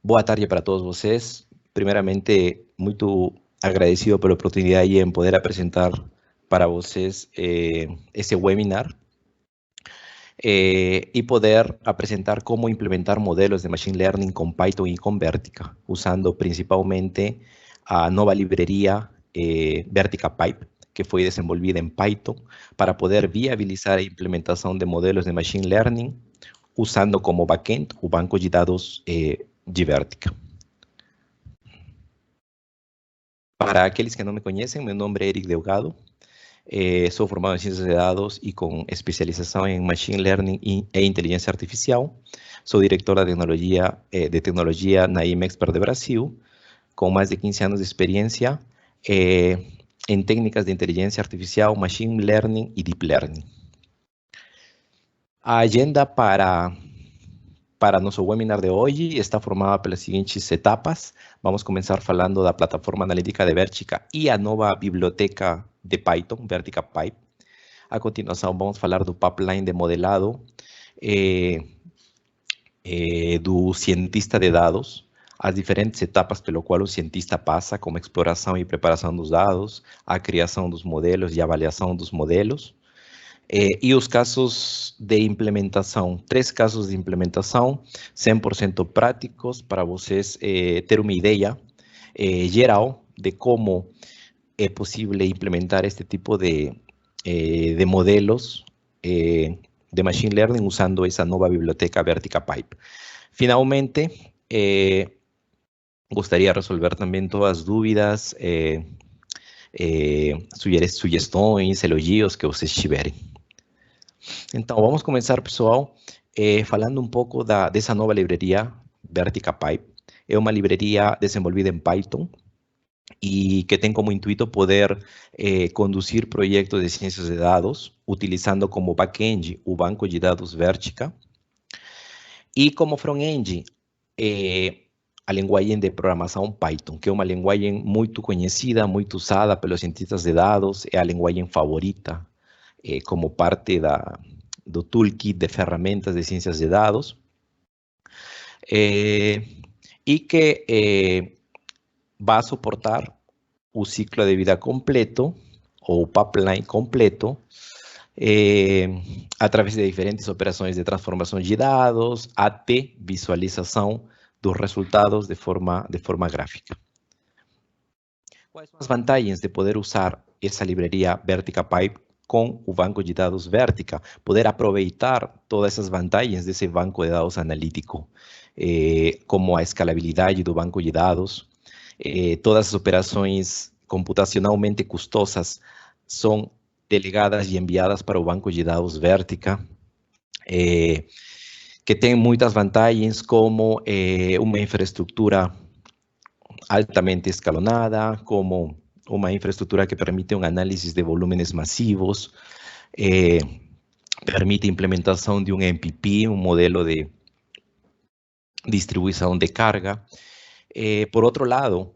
Boa tarde para todos vocês. Primeiramente, muito agradecido pela oportunidade em poder apresentar para vocês esse webinar e poder apresentar como implementar modelos de Machine Learning com Python e com Vertica, usando principalmente a nova libreria Vertica Pipe, que foi desenvolvida em Python, para poder viabilizar a implementação de modelos de Machine Learning usando como backend o banco de dados de Vertica. Para aqueles que não me conhecem, meu nome é Eric Delgado, sou formado em Ciências de Dados e com especialização em Machine Learning e Inteligência Artificial. Sou diretor de tecnologia na IMExpert de Brasil, com mais de 15 anos de experiência em técnicas de inteligência artificial, Machine Learning e Deep Learning. A agenda para nosso webinar de hoje está formada pelas seguintes etapas. Vamos começar falando da plataforma analítica de Vertica e a nova biblioteca de Python, Vertica Pipe. A continuação, vamos falar do pipeline de modelado do cientista de dados, as diferentes etapas pelo qual o cientista passa, como exploração e preparação dos dados, a criação dos modelos e avaliação dos modelos. E os casos de implementação, 3 casos de implementação 100% práticos para vocês ter uma ideia geral de como é possível implementar este tipo de modelos de Machine Learning usando essa nova biblioteca Vertica Pipe. Finalmente, gostaria de resolver também todas as dúvidas, sugestões, elogios que vocês tiverem. Então, vamos começar, pessoal, falando um pouco dessa nova livraria Vertica Pipe. É uma livraria desenvolvida em Python e que tem como intuito poder conduzir projetos de ciências de dados, utilizando como back-end o banco de dados Vertica e como front-end a linguagem de programação Python, que é uma linguagem muito conhecida, muito usada pelos cientistas de dados, é a linguagem favorita como parte do toolkit de ferramentas de ciências de dados, e que vai suportar o ciclo de vida completo, ou pipeline completo, através de diferentes operações de transformação de dados, até visualização dos resultados de forma gráfica. Quais são as vantagens de poder usar essa livraria Vertica Pipe com o banco de dados Vertica? Poder aproveitar todas essas vantagens desse banco de dados analítico, como a escalabilidade do banco de dados, todas as operações computacionalmente custosas são delegadas e enviadas para o banco de dados Vertica, que tem muitas vantagens, como uma infraestrutura altamente escalonada, como uma infraestrutura que permite um análise de volúmenes massivos, permite a implementação de um MPP, um modelo de distribuição de carga. Por outro lado,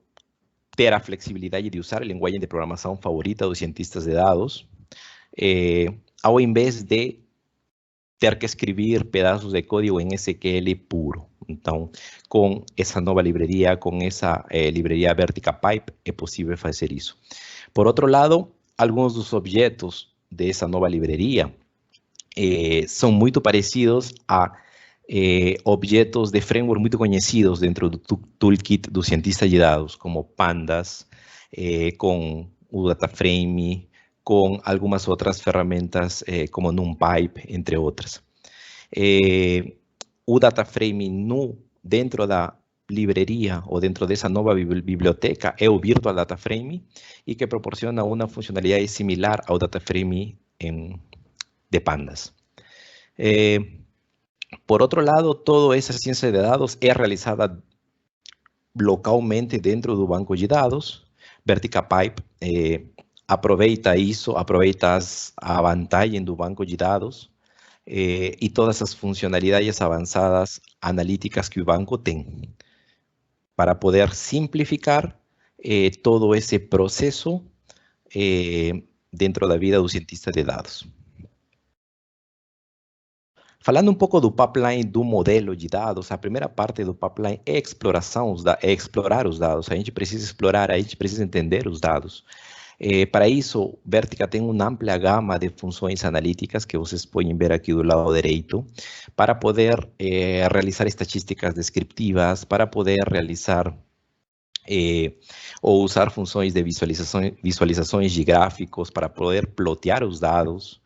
ter a flexibilidade de usar a linguagem de programação favorita dos cientistas de dados, ao invés de ter que escrever pedaços de código em SQL puro. Então, com essa nova livraria, com essa livraria Vertica Pipe, é possível fazer isso. Por outro lado, alguns dos objetos dessa nova livraria são muito parecidos a objetos de framework muito conhecidos dentro do toolkit do cientista de dados, como Pandas, com o DataFrame, com algumas outras ferramentas como NumPy, entre outras. O DataFrame dentro da livraria ou dentro dessa nova biblioteca é o Virtual DataFrame e que proporciona uma funcionalidade similar ao DataFrame de Pandas. Por outro lado, toda essa ciência de dados é realizada localmente dentro do banco de dados. Vertica Pipe aproveita isso, aproveita a vantagem do banco de dados e todas as funcionalidades avançadas analíticas que o banco tem, para poder simplificar todo esse processo dentro da vida do cientista de dados. Falando um pouco do pipeline do modelo de dados, a primeira parte do pipeline é exploração, é explorar os dados. A gente precisa explorar, a gente precisa entender os dados. Para isso, Vertica tem uma ampla gama de funções analíticas que vocês podem ver aqui do lado direito, para poder realizar estatísticas descriptivas, para poder realizar ou usar funções de visualizações de gráficos, para poder plotear os dados,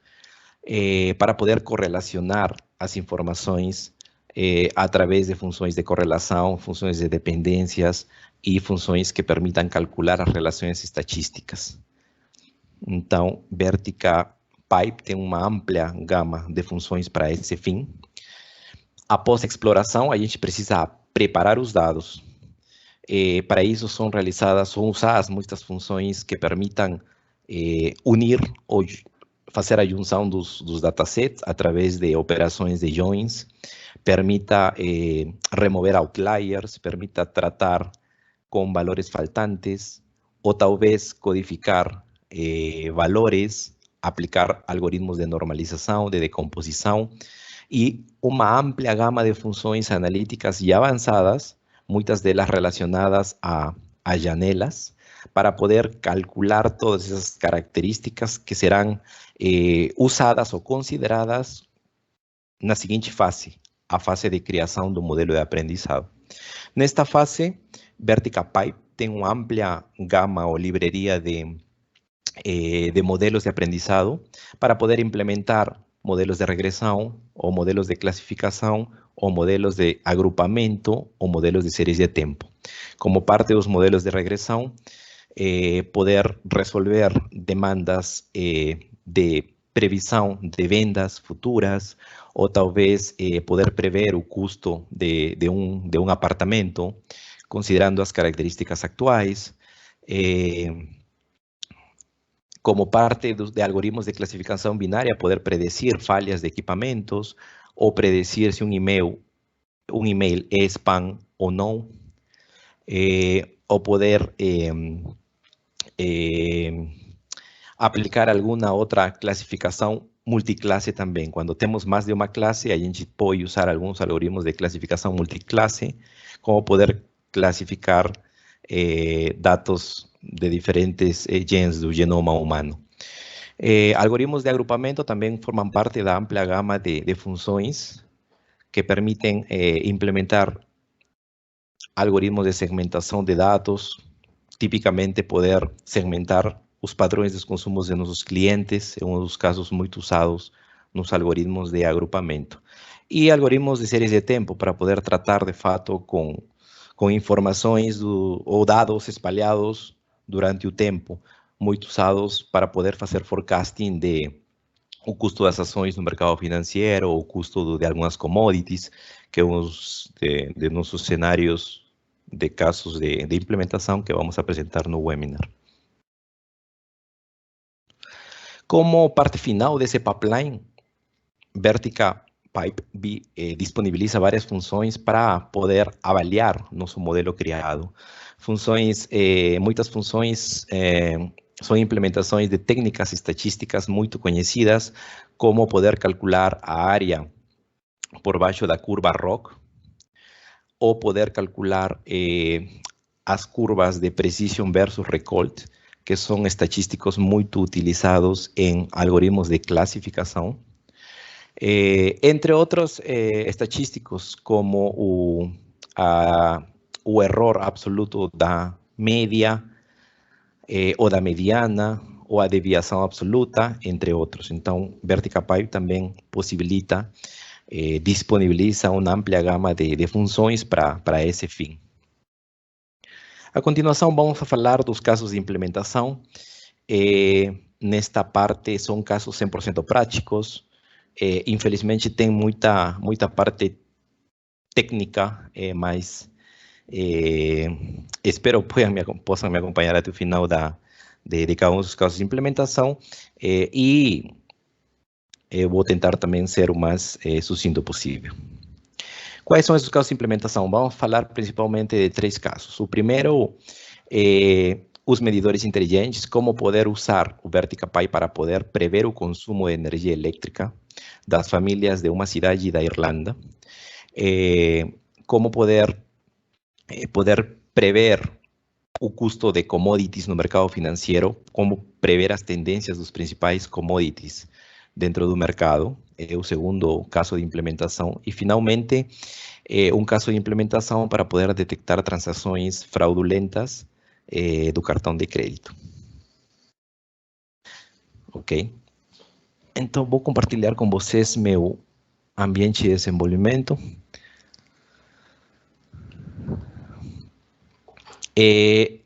para poder correlacionar as informações através de funções de correlação, funções de dependências e funções que permitam calcular as relações estatísticas. Então, Vertica Pipe tem uma ampla gama de funções para esse fim. Após a exploração, a gente precisa preparar os dados. Para isso são usadas muitas funções que permitam unir ou fazer a junção dos datasets através de operações de joins, permita remover outliers, permita tratar com valores faltantes, ou talvez codificar valores, aplicar algoritmos de normalização, de decomposição, e uma ampla gama de funções analíticas e avançadas, muitas delas relacionadas a janelas, para poder calcular todas essas características que serão usadas ou consideradas na seguinte fase, a fase de criação do modelo de aprendizado. Nesta fase, Vertica Pipe tem uma ampla gama ou livraria de modelos de aprendizado para poder implementar modelos de regressão, ou modelos de classificação, ou modelos de agrupamento, ou modelos de séries de tempo. Como parte dos modelos de regressão, poder resolver demandas de previsão de vendas futuras, ou talvez poder prever o custo de um apartamento, considerando as características atuais, como parte de algoritmos de classificação binária, poder predecir falhas de equipamentos, ou predecir se um e-mail é spam ou não, ou poder aplicar alguma outra classificação multiclasse também. Quando temos mais de uma classe, a gente pode usar alguns algoritmos de classificação multiclasse, como poder classificar dados de diferentes genes do genoma humano. Algoritmos de agrupamento também formam parte da ampla gama de funções que permitem implementar algoritmos de segmentação de dados, tipicamente poder segmentar os padrões dos consumos de nossos clientes, é um dos casos muito usados nos algoritmos de agrupamento. E algoritmos de séries de tempo, para poder tratar de fato com informações ou dados espalhados durante o tempo, muito usados para poder fazer forecasting de o custo das ações no mercado financeiro, ou o custo de algumas commodities, que é um de nossos cenários de casos de implementação que vamos apresentar no webinar. Como parte final desse pipeline, Vertica Pipe disponibiliza várias funções para poder avaliar nosso modelo criado. Muitas funções são implementações de técnicas estatísticas muito conhecidas, como poder calcular a área por baixo da curva ROC, ou poder calcular as curvas de precision versus recolt, que são estatísticos muito utilizados em algoritmos de classificação. Entre outros estatísticos, como o erro absoluto da média, ou da mediana, ou a deviação absoluta, entre outros. Então, Vertica Pipe também possibilita, disponibiliza uma ampla gama de funções para esse fim. A continuação, vamos falar dos casos de implementação. Nesta parte, são casos 100% práticos. Infelizmente, tem muita parte técnica, mas espero possam me acompanhar até o final de cada um dos casos de implementação, e eu vou tentar também ser o mais sucinto possível. Quais são esses casos de implementação? Vamos falar principalmente de 3 casos. O primeiro, os medidores inteligentes, como poder usar o Vertica Pipe para poder prever o consumo de energia elétrica das famílias de uma cidade da Irlanda, como poder prever o custo de commodities no mercado financeiro, como prever as tendências dos principais commodities dentro do mercado, o segundo caso de implementação, e finalmente um caso de implementação para poder detectar transações fraudulentas do cartão de crédito. Ok? Então, vou compartilhar com vocês meu ambiente de desenvolvimento.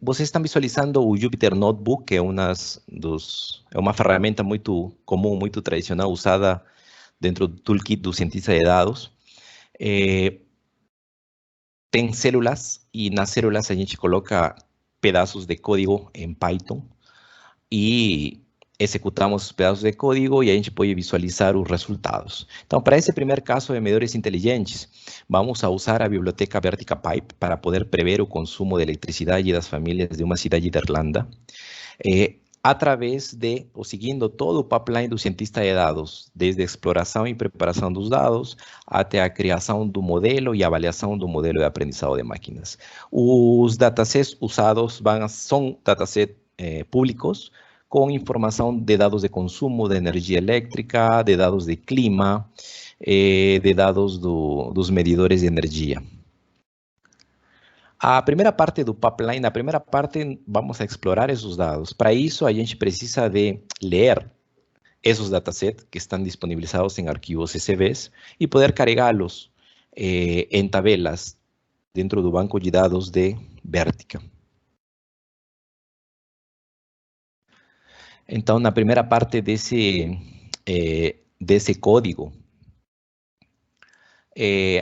Vocês estão visualizando o Jupyter Notebook, que é uma ferramenta muito comum, muito tradicional, usada dentro do toolkit do cientista de dados. Tem células, e nas células a gente coloca pedaços de código em Python e executamos os pedaços de código e a gente pode visualizar os resultados. Então, para esse primeiro caso de medidores inteligentes, vamos a usar a biblioteca Vertica Pipe para poder prever o consumo de eletricidade das famílias de uma cidade da Irlanda, através de, ou seguindo todo o pipeline do cientista de dados, desde a exploração e preparação dos dados, até a criação do modelo e avaliação do modelo de aprendizado de máquinas. Os datasets usados são datasets públicos, com informação de dados de consumo de energia elétrica, de dados de clima, de dados dos medidores de energia. A primeira parte do pipeline, na primeira parte, vamos a explorar esses dados. Para isso, a gente precisa de ler esses datasets que estão disponibilizados em arquivos CSVs e poder carregá-los em tabelas dentro do banco de dados de Vertica. Então, na primeira parte desse código,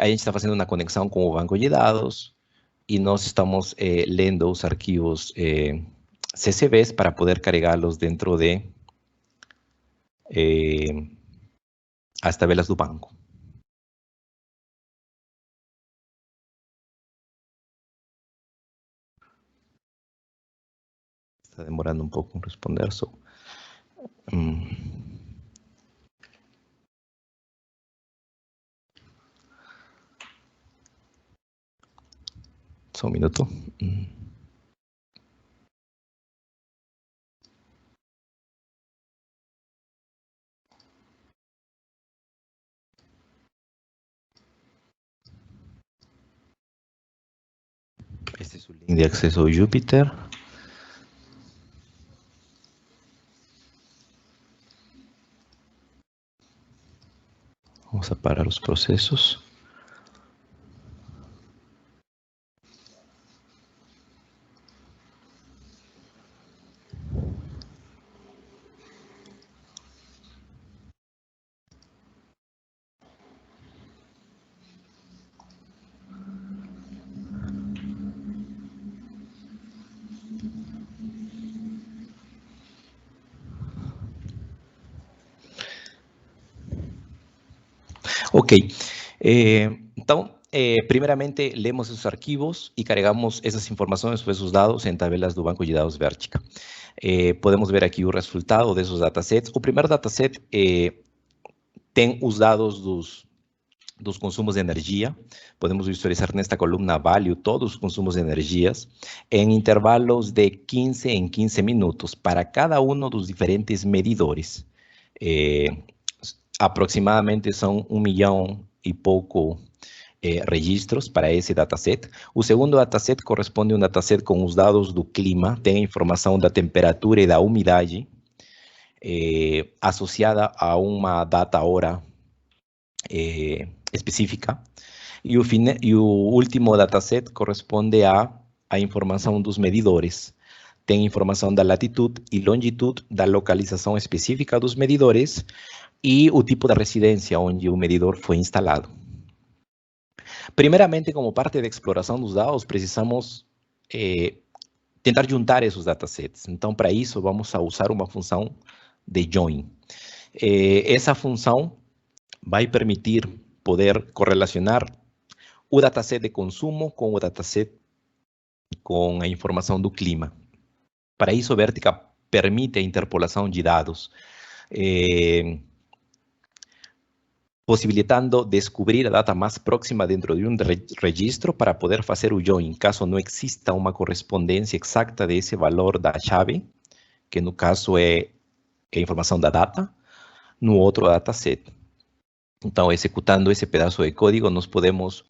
a gente está fazendo uma conexão com o banco de dados e nós estamos lendo os arquivos CSVs para poder carregá-los dentro de as tabelas do banco. Está demorando um pouco em responder. Só um minuto. Este é o link de acesso ao Jupyter. Vamos a parar os processos. Ok, então, primeiramente, lemos esses arquivos e carregamos essas informações, esses dados, em tabelas do banco de dados Vertica. Podemos ver aqui o resultado desses datasets. O primeiro dataset tem os dados dos consumos de energia. Podemos visualizar nesta coluna value todos os consumos de energias em intervalos de 15 em 15 minutos para cada um dos diferentes medidores. Aproximadamente são 1 milhão e pouco registros para esse dataset. O segundo dataset corresponde a um dataset com os dados do clima, tem a informação da temperatura e da umidade associada a uma data-hora específica. E o último dataset corresponde à informação dos medidores. Tem informação da latitude e longitude, da localização específica dos medidores e o tipo de residência onde o medidor foi instalado. Primeiramente, como parte da exploração dos dados, precisamos tentar juntar esses datasets. Então, para isso, vamos a usar uma função de join. Essa função vai permitir poder correlacionar o dataset de consumo com o dataset com a informação do clima. Para isso, Vertica permite a interpolação de dados. possibilitando descobrir a data mais próxima dentro de um registro para poder fazer o join, caso não exista uma correspondência exata desse valor da chave, que no caso é a informação da data, no outro dataset. Então, executando esse pedaço de código, nós podemos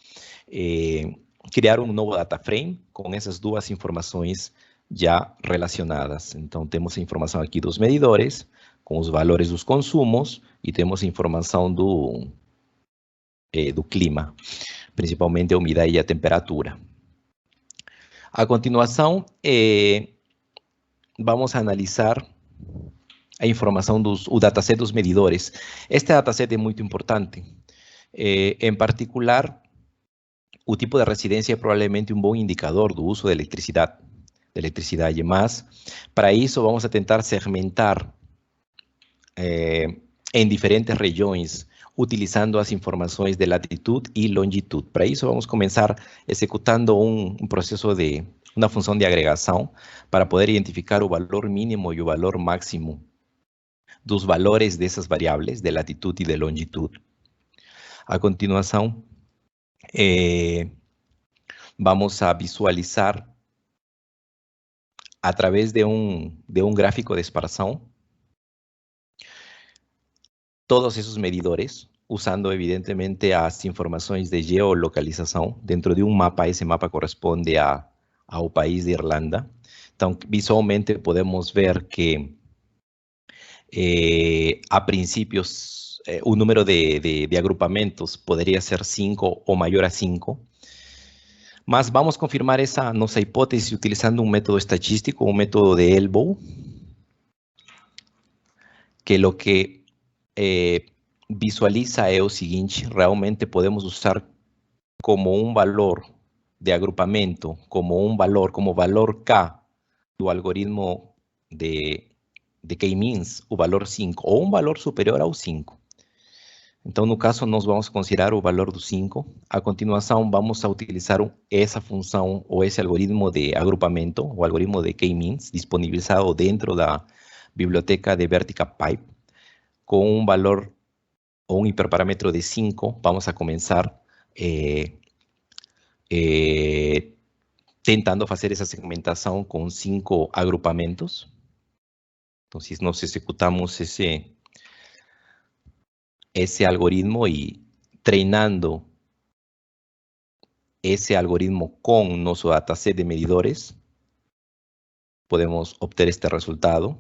criar um novo data frame com essas duas informações já relacionadas. Então, temos a informação aqui dos medidores, com os valores dos consumos, e temos a informação do clima, principalmente a umidade e a temperatura. A continuação, vamos analisar a informação o dataset dos medidores. Este dataset é muito importante. Em particular, o tipo de residência é provavelmente um bom indicador do uso de eletricidade, mas para isso vamos a tentar segmentar em diferentes regiões, utilizando as informações de latitude e longitude. Para isso vamos começar executando um processo de uma função de agregação para poder identificar o valor mínimo e o valor máximo dos valores dessas variáveis de latitude e de longitude. A continuação, vamos a visualizar através de um gráfico de esparção todos esses medidores, usando evidentemente as informações de geolocalização dentro de um mapa. Esse mapa corresponde ao país de Irlanda. Então, visualmente podemos ver que a princípios o número de agrupamentos poderia ser 5 ou maior a 5. Mas vamos confirmar essa nossa hipótese utilizando um método estatístico, um método de Elbow, que o que visualiza é o seguinte: realmente podemos usar como um valor de agrupamento, como valor K do algoritmo de K-means, o valor 5, ou um valor superior ao 5. Então, no caso, nós vamos considerar o valor do 5. A continuação, vamos a utilizar essa função ou esse algoritmo de agrupamento, o algoritmo de K-means, disponibilizado dentro da biblioteca de Vertica Pipe, com um valor ou um hiperparâmetro de 5. Vamos a começar tentando fazer essa segmentação com 5 agrupamentos. Então, nós executamos esse algoritmo e treinando esse algoritmo com nosso dataset de medidores, podemos obter este resultado.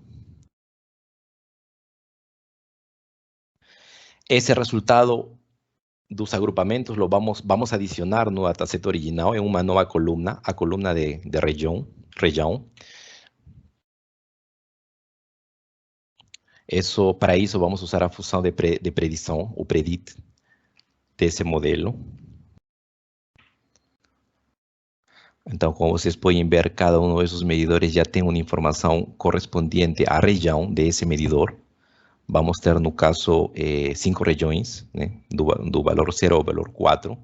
Esse resultado dos agrupamentos lo vamos a adicionar no dataset original em uma nova coluna, a coluna de região. Para isso, vamos usar a função de predição, o predict, desse modelo. Então, como vocês podem ver, cada um desses medidores já tem uma informação correspondente à região desse medidor. Vamos ter, no caso, 5 regiões, né, do valor 0 ao valor 4.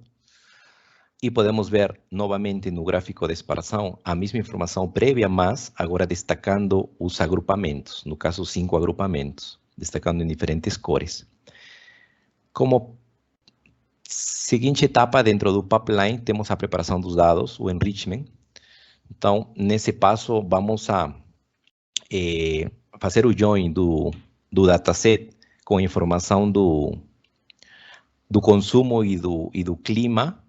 E podemos ver novamente no gráfico de esparção a mesma informação prévia, mas agora destacando os agrupamentos, no caso 5 agrupamentos, destacando em diferentes cores. Como seguinte etapa dentro do pipeline, temos a preparação dos dados, o enrichment. Então, nesse passo, vamos a fazer o join do dataset com a informação do consumo e do clima,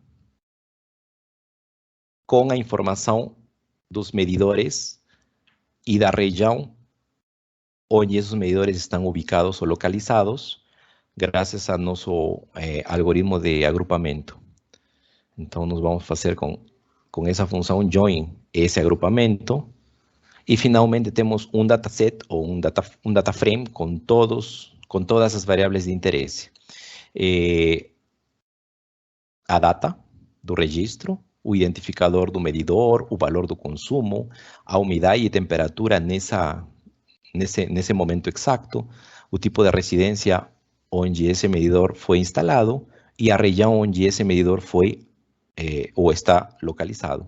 com a informação dos medidores e da região onde esses medidores estão ubicados ou localizados, graças a nosso algoritmo de agrupamento. Então, nós vamos fazer com essa função join esse agrupamento e, finalmente, temos um dataset ou um data frame com todas as variáveis de interesse. A data do registro, o identificador do medidor, o valor do consumo, a umidade e temperatura nesse momento exato, o tipo de residência onde esse medidor foi instalado e a região onde esse medidor foi ou está localizado.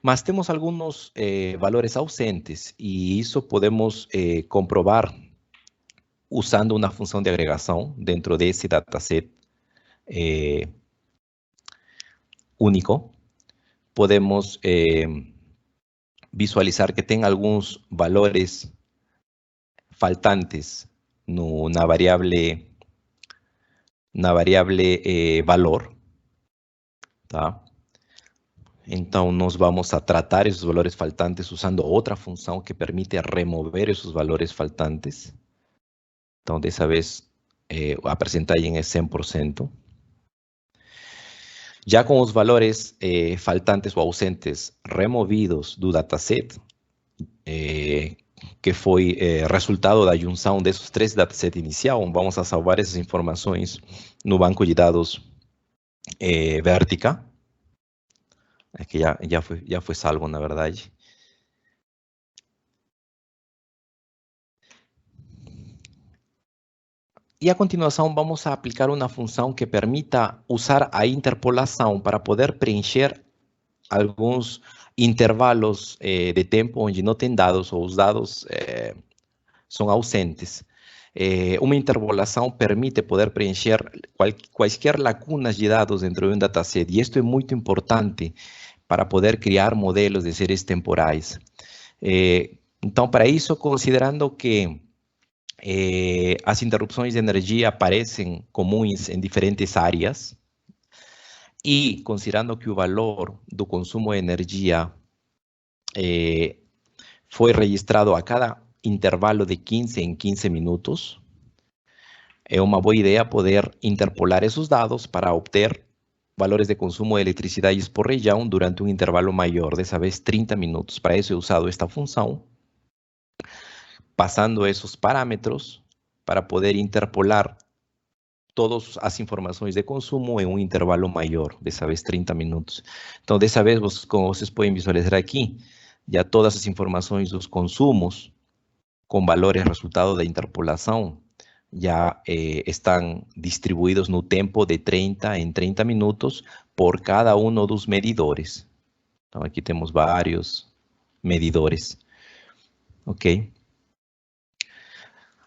Mas temos alguns valores ausentes e isso podemos comprovar usando uma função de agregação dentro desse dataset único, podemos visualizar que tem alguns valores faltantes na variable valor, tá? Então, nós vamos a tratar esses valores faltantes usando outra função que permite remover esses valores faltantes. Então, dessa vez, a percentagem é 100%. Já com os valores faltantes ou ausentes removidos do dataset, que foi resultado da junção desses 3 datasets inicial, vamos a salvar essas informações no banco de dados Vertica, que já foi salvo, na verdade. E a continuação vamos a aplicar uma função que permita usar a interpolação para poder preencher alguns intervalos de tempo onde não tem dados ou os dados são ausentes. Uma interpolação permite poder preencher quaisquer lacunas de dados dentro de um dataset, e isto é muito importante para poder criar modelos de séries temporais. Então, para isso, considerando que as interrupções de energia aparecem comuns em diferentes áreas, e considerando que o valor do consumo de energia foi registrado a cada intervalo de 15 em 15 minutos, é uma boa ideia poder interpolar esses dados para obter valores de consumo de eletricidade por região durante um intervalo maior, dessa vez 30 minutos. Para isso é usado esta função, passando esses parâmetros para poder interpolar todas as informações de consumo em um intervalo maior, dessa vez 30 minutos. Então, dessa vez, como vocês podem visualizar aqui, já todas as informações dos consumos com valores resultado da interpolação já estão distribuídos no tempo de 30 em 30 minutos por cada um dos medidores. Então, aqui temos vários medidores. Ok?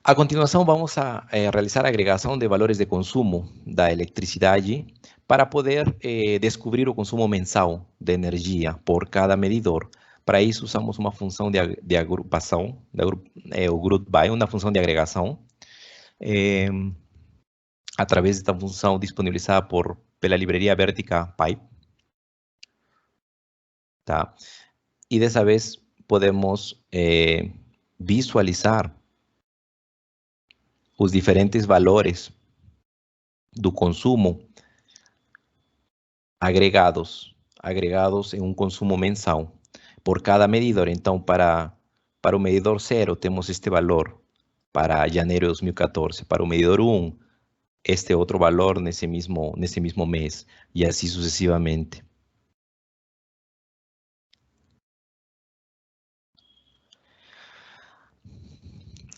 A continuação, vamos a realizar a agregação de valores de consumo da eletricidade para poder descobrir o consumo mensal de energia por cada medidor. Para isso, usamos uma função de agrupação, o group by, uma função de agregação, através desta função disponibilizada pela libreria Vertica Pipe. Tá? E dessa vez, podemos visualizar os diferentes valores do consumo agregados em um consumo mensal por cada medidor. Então, para o medidor 0, temos este valor para janeiro de 2014. Para o medidor 1, este outro valor nesse mesmo mês, e assim sucessivamente.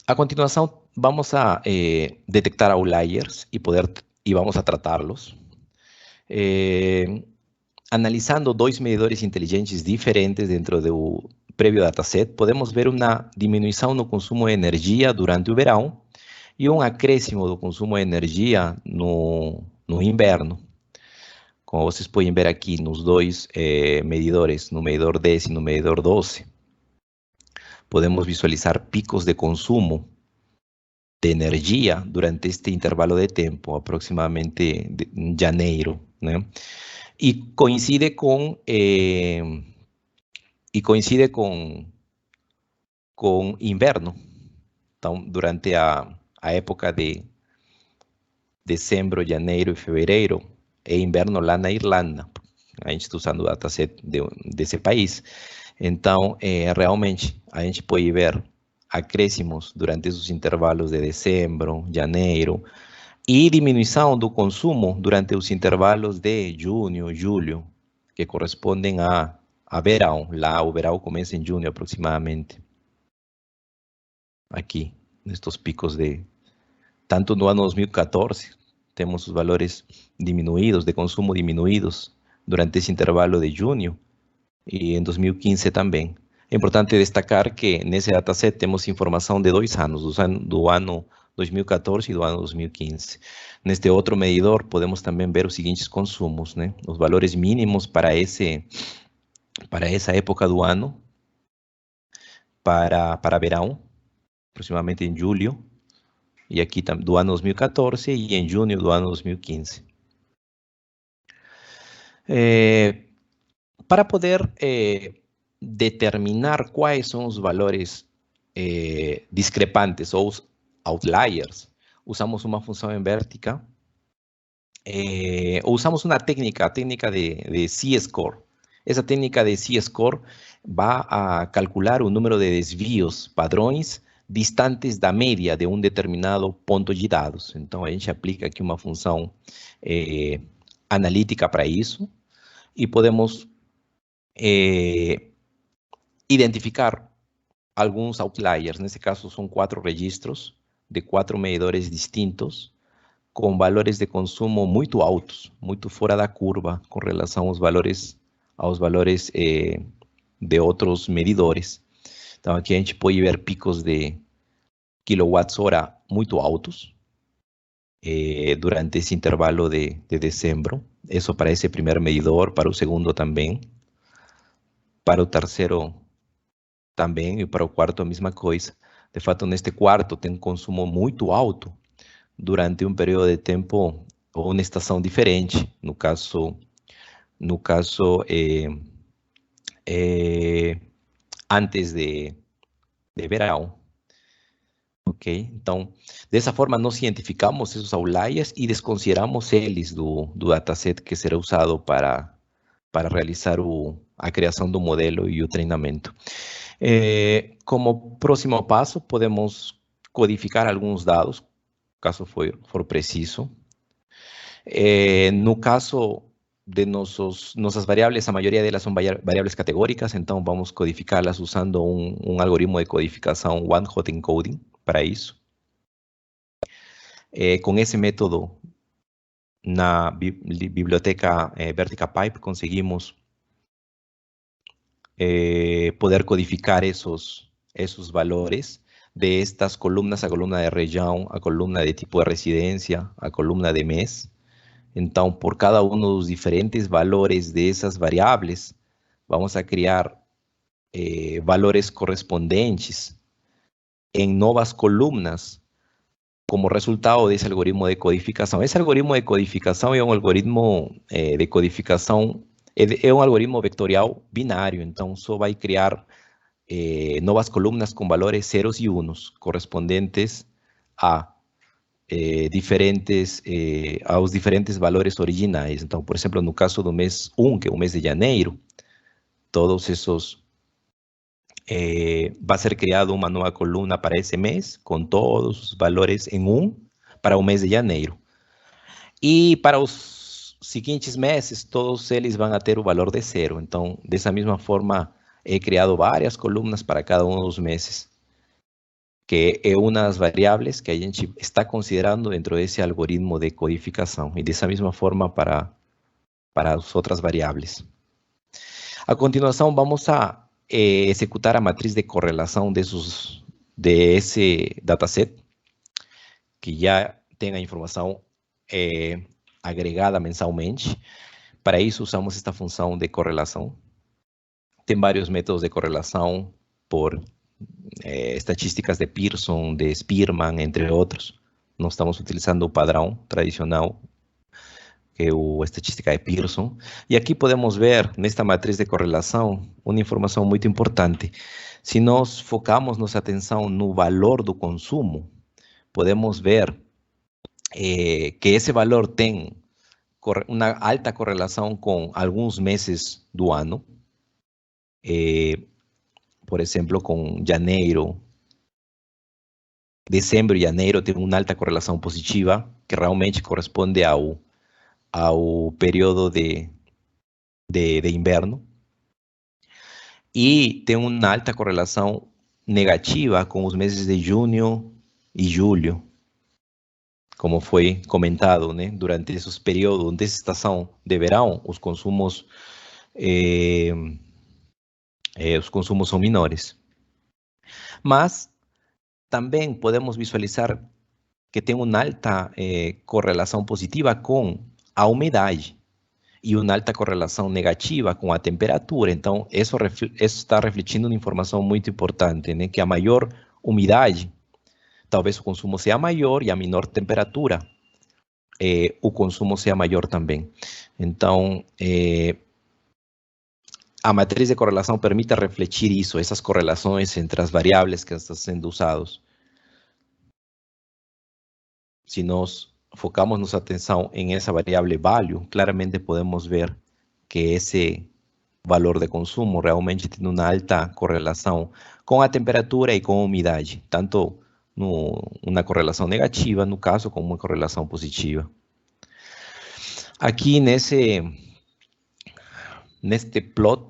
A continuação, vamos a detectar outliers e vamos a tratá-los. Analisando 2 medidores inteligentes diferentes dentro do prévio dataset, podemos ver uma diminuição no consumo de energia durante o verão e um acréscimo do consumo de energia no inverno. Como vocês podem ver aqui nos 2 medidores, no medidor 10 e no medidor 12, podemos visualizar picos de consumo de energia durante este intervalo de tempo, aproximadamente em janeiro, né? E coincide com inverno. Então, durante a época de dezembro, janeiro e fevereiro, é inverno lá na Irlanda. A gente está usando o dataset desse país. Então, realmente, a gente pode ver acréscimos durante esses intervalos de dezembro, janeiro, e diminuição do consumo durante os intervalos de junho, julho, que correspondem a verão. Lá, o verão começa em junho, aproximadamente. Aqui, nestes picos tanto no ano 2014, temos os valores diminuídos, de consumo diminuídos, durante esse intervalo de junho, e em 2015 também. É importante destacar que nesse dataset temos informação de 2 anos, do ano 2014 e do ano 2015. Neste outro medidor, podemos também ver os seguintes consumos, né? Os valores mínimos para essa época do ano, para verão, aproximadamente em julho, e aqui do ano 2014 e em junho do ano 2015. Para poder determinar quais são os valores discrepantes ou os outliers, usamos uma função embértica, usamos uma técnica, a técnica de Z-score. Essa técnica de Z-score vai a calcular o número de desvios, padrões, distantes da média de um determinado ponto de dados. Então, a gente aplica aqui uma função analítica para isso e podemos identificar alguns outliers. Nesse caso, são 4 registros de 4 medidores distintos com valores de consumo muito altos, muito fora da curva com relação aos valores de outros medidores. Então, aqui a gente pode ver picos de quilowatts-hora muito altos durante esse intervalo de dezembro. Isso para esse primeiro medidor, para o segundo também, para o terceiro também e para o quarto a mesma coisa. De fato, neste quarto tem um consumo muito alto durante um período de tempo ou uma estação diferente. No caso antes de verão. Ok? Então, dessa forma, nós identificamos esses outliers e desconsideramos eles do dataset que será usado para realizar a criação do modelo e o treinamento. Como próximo passo, podemos codificar alguns dados, caso for preciso. No caso de nossas variáveis, a maioria delas são variáveis categóricas, então vamos codificá-las usando um algoritmo de codificação one-hot encoding para isso. Com esse método, na biblioteca VerticaPipe, conseguimos poder codificar esses valores de estas columnas, a columna de região, a columna de tipo de residência, a columna de mês. Então, por cada um dos diferentes valores de essas variáveis, vamos a criar valores correspondentes em novas columnas como resultado desse algoritmo de codificação. Esse algoritmo de codificação é um algoritmo de codificação, é um algoritmo vectorial binário, então só vai criar novas columnas com valores zeros e unos, correspondentes a aos diferentes valores originais. Então, por exemplo, no caso do mês 1, que é o mês de janeiro, todos esses vai ser criada uma nova coluna para esse mês, com todos os valores em 1 para o mês de janeiro. E para os seguintes meses, todos eles vão ter o valor de 0. Então, dessa mesma forma, he criado várias colunas para cada um dos meses, que é uma das variáveis que a gente está considerando dentro desse algoritmo de codificação, e dessa mesma forma para as outras variáveis. A continuação, vamos a executar a matriz de correlação desse dataset, que já tem a informação agregada mensalmente. Para isso, usamos esta função de correlação. Tem vários métodos de correlação por estatísticas de Pearson, de Spearman, entre outros. Nós estamos utilizando o padrão tradicional, que é a estatística de Pearson. E aqui podemos ver, nesta matriz de correlação, uma informação muito importante. Se nós focamos nossa atenção no valor do consumo, podemos ver que esse valor tem uma alta correlação com alguns meses do ano. Por exemplo, com janeiro, dezembro e janeiro tem uma alta correlação positiva, que realmente corresponde ao período de inverno. E tem uma alta correlação negativa com os meses de junho e julho, como foi comentado, né? Durante esses períodos, dessa estação de verão, os consumos são menores. Mas também podemos visualizar que tem uma alta correlação positiva com a umidade e uma alta correlação negativa com a temperatura. Então, isso está refletindo uma informação muito importante, né? Que a maior umidade, talvez o consumo seja maior, e a menor temperatura, o consumo seja maior também. Então, a matriz de correlação permite refletir isso, essas correlações entre as variáveis que estão sendo usadas. Se nós focamos nossa atenção em essa variável value, claramente podemos ver que esse valor de consumo realmente tem uma alta correlação com a temperatura e com a umidade, tanto uma correlação negativa, no caso, como uma correlação positiva. Aqui neste plot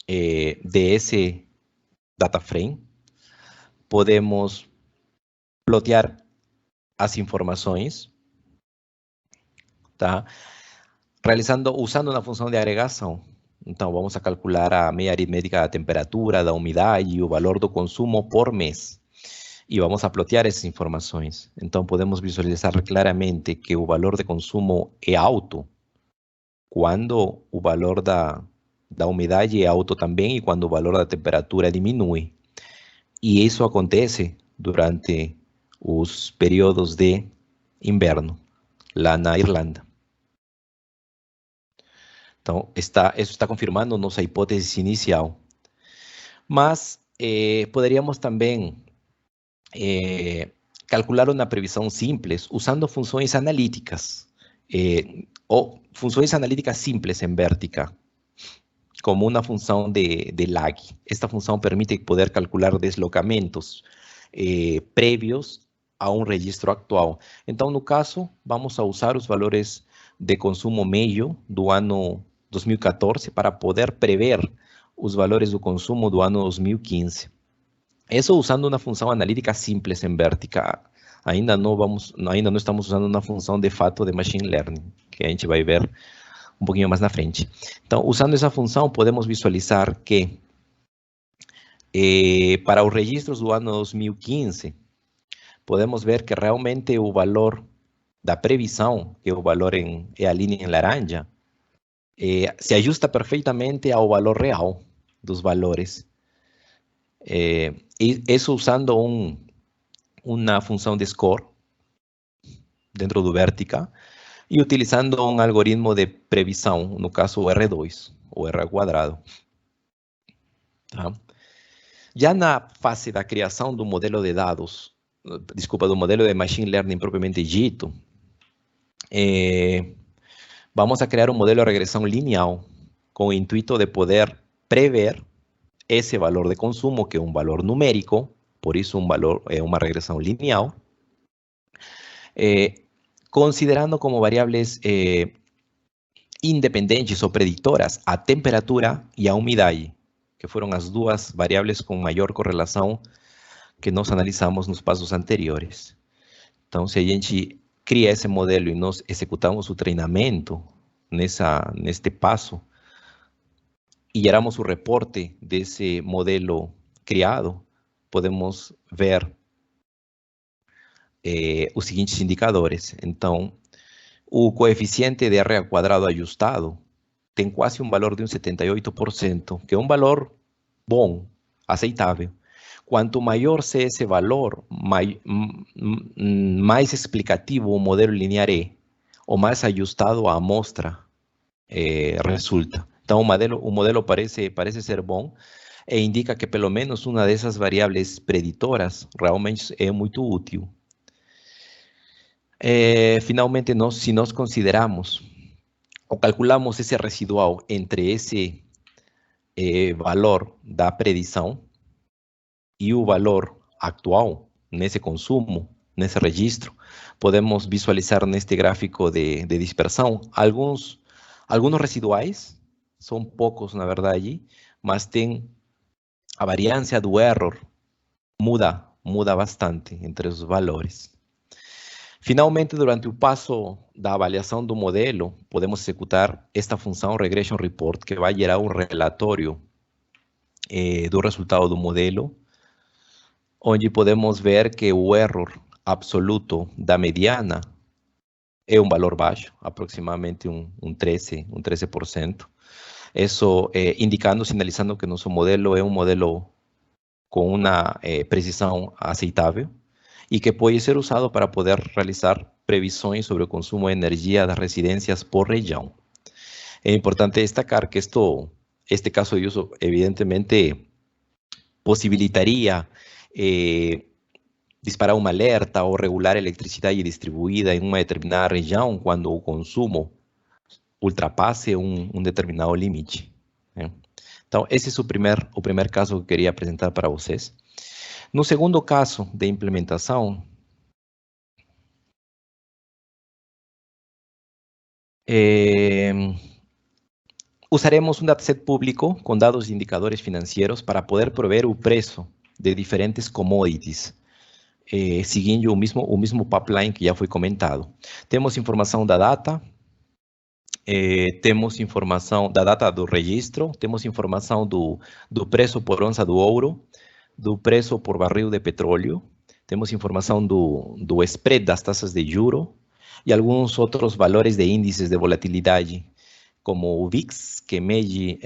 de esse data frame, podemos plotear as informações, tá? Usando uma função de agregação. Então, vamos a calcular a média aritmética da temperatura, da umidade e o valor do consumo por mês. E vamos a plotear essas informações. Então, podemos visualizar claramente que o valor de consumo é alto quando o valor da umidade é alto também e quando o valor da temperatura diminui. E isso acontece durante os períodos de inverno, lá na Irlanda. Então, isso está confirmando nossa hipótese inicial. Mas poderíamos também calcular uma previsão simples usando funções analíticas, ou funções analíticas simples em Vertica, como uma função de lag. Esta função permite poder calcular deslocamentos prévios a um registro atual. Então, no caso, vamos a usar os valores de consumo médio do ano 2014 para poder prever os valores do consumo do ano 2015. Isso usando uma função analítica simples em Vertica. Ainda não estamos usando uma função de fato de machine learning, que a gente vai ver um pouquinho mais na frente. Então, usando essa função, podemos visualizar que para os registros do ano 2015, podemos ver que realmente o valor da previsão, que é o valor é a linha em laranja, se ajusta perfeitamente ao valor real dos valores. Isso usando uma função de score dentro do Vertica e utilizando um algoritmo de previsão, no caso o R2, o R quadrado. Tá? Já na fase da criação do modelo de dados, do modelo de machine learning propriamente dito, vamos a criar um modelo de regressão lineal com o intuito de poder prever esse valor de consumo, que é um valor numérico, por isso é uma regressão lineal, considerando como variáveis independentes ou preditoras a temperatura e a umidade, que foram as duas variáveis com maior correlação que nós analisamos nos passos anteriores. Então, se a gente cria esse modelo e nós executamos o treinamento neste passo e geramos o reporte desse modelo criado, podemos ver os seguintes indicadores. Então, o coeficiente de R quadrado ajustado tem quase um valor de 78%, que é um valor bom, aceitável. Quanto maior seja esse valor, mais explicativo o modelo linear é, ou mais ajustado a amostra resulta. Então, o modelo parece ser bom e indica que pelo menos uma dessas variáveis preditoras realmente é muito útil. Finalmente, se nós consideramos ou calculamos esse residual entre esse valor da predição e o valor atual nesse consumo, nesse registro, podemos visualizar neste gráfico de dispersão alguns residuais, são poucos na verdade, mas tem a variância do error muda bastante entre os valores. Finalmente, durante o passo da avaliação do modelo, podemos executar esta função Regression Report, que vai gerar um relatório do resultado do modelo, onde podemos ver que o erro absoluto da mediana é um valor baixo, aproximadamente um 13%. Isso indicando, sinalizando que nosso modelo é um modelo com uma precisão aceitável e que pode ser usado para poder realizar previsões sobre o consumo de energia das residências por região. É importante destacar que este caso de uso, evidentemente, possibilitaria disparar uma alerta ou regular a eletricidade distribuída em uma determinada região quando o consumo ultrapasse um determinado limite. Né? Então, esse é o primeiro caso que eu queria apresentar para vocês. No segundo caso de implementação, usaremos um dataset público com dados e indicadores financeiros para poder prover o preço de diferentes commodities, seguindo o mesmo pipeline que já foi comentado. Temos informação da data, temos informação da data do registro, temos informação do preço por onça do ouro, do preço por barril de petróleo, temos informação do spread das taxas de juro e alguns outros valores de índices de volatilidade, como o VIX, que mede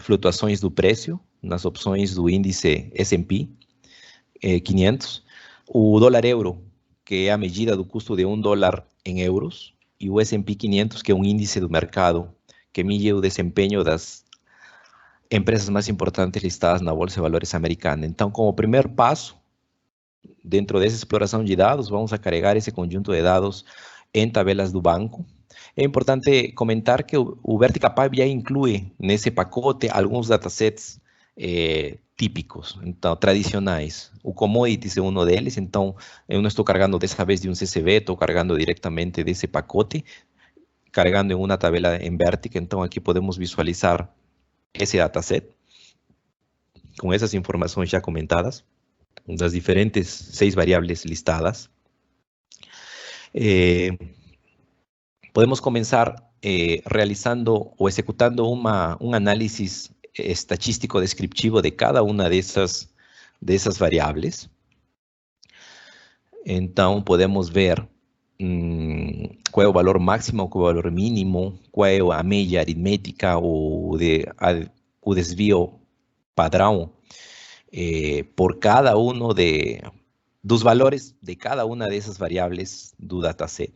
flutuações do preço nas opções do índice S&P 500, o dólar-euro, que é a medida do custo de $1 em euros, e o S&P 500, que é um índice do mercado que mide o desempenho das empresas mais importantes listadas na Bolsa de Valores americana. Então, como primeiro passo, dentro dessa exploração de dados, vamos a carregar esse conjunto de dados em tabelas do banco. É importante comentar que o Vertica Pipe já inclui nesse pacote alguns datasets típicos, então, tradicionais. O Commodities é um deles, então eu não estou carregando dessa vez de um CSV, estou carregando diretamente desse pacote, carregando em uma tabela em Vertica, então aqui podemos visualizar esse dataset, com essas informações já comentadas, das diferentes 6 variáveis listadas. Podemos começar realizando ou executando um análise estatístico descriptivo de cada uma dessas variáveis. Então, podemos ver qual é o valor máximo, qual é o valor mínimo, qual é a média aritmética ou o desvio padrão por cada dos valores de cada uma dessas variáveis do dataset.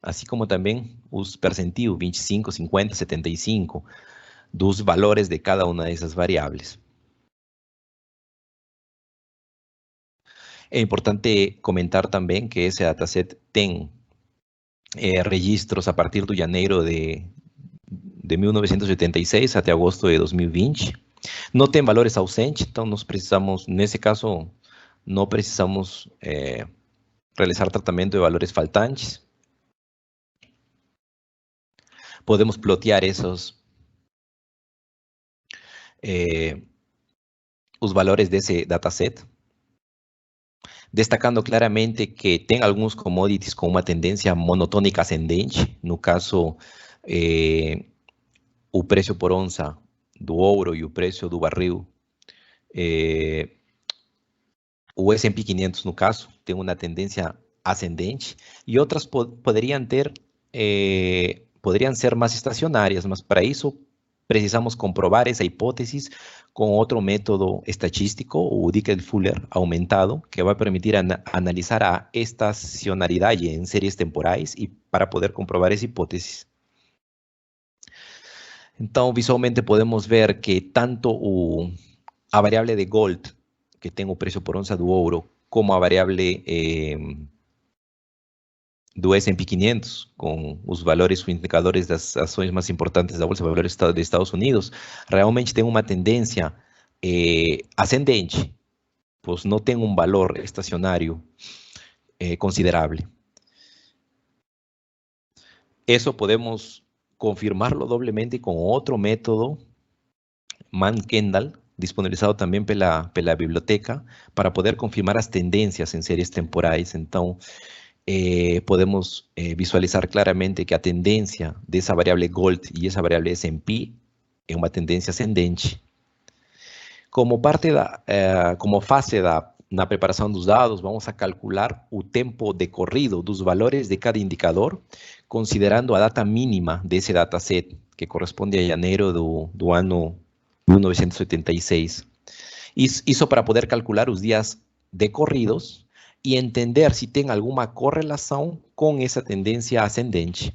Assim como também os percentil, 25, 50, 75, dos valores de cada uma dessas variáveis. É importante comentar também que esse dataset tem registros a partir de janeiro de 1986 até agosto de 2020. Não tem valores ausentes, então nós precisamos, nesse caso, não precisamos realizar tratamento de valores faltantes. Podemos plotear os valores desse dataset, destacando claramente que tem alguns commodities com uma tendência monotônica ascendente, no caso, o preço por onça do ouro e o preço do barril, o S&P 500, no caso, tem uma tendência ascendente, e outras poderiam ser mais estacionárias, mas para isso precisamos comprovar essa hipótese com outro método estatístico, o Dickel-Fuller aumentado, que vai permitir analisar a estacionalidade em séries temporais e para poder comprovar essa hipótese. Então, visualmente podemos ver que tanto a variável de Gold, que tem o preço por onça do ouro, como a variável do S&P 500, com os valores ou indicadores das ações mais importantes da Bolsa de Valores de Estados Unidos, realmente tem uma tendência ascendente, pois não tem um valor estacionário considerável. Isso podemos confirmarlo doblemente com outro método, Mann-Kendall, disponibilizado também pela biblioteca, para poder confirmar as tendências em séries temporais. Então, podemos visualizar claramente que a tendência dessa variável Gold e essa variável S&P é uma tendência ascendente. Como fase da na preparação dos dados, vamos a calcular o tempo decorrido dos valores de cada indicador, considerando a data mínima desse dataset, que corresponde a janeiro do ano 1986. Isso para poder calcular os dias decorridos e entender se tem alguma correlação com essa tendência ascendente.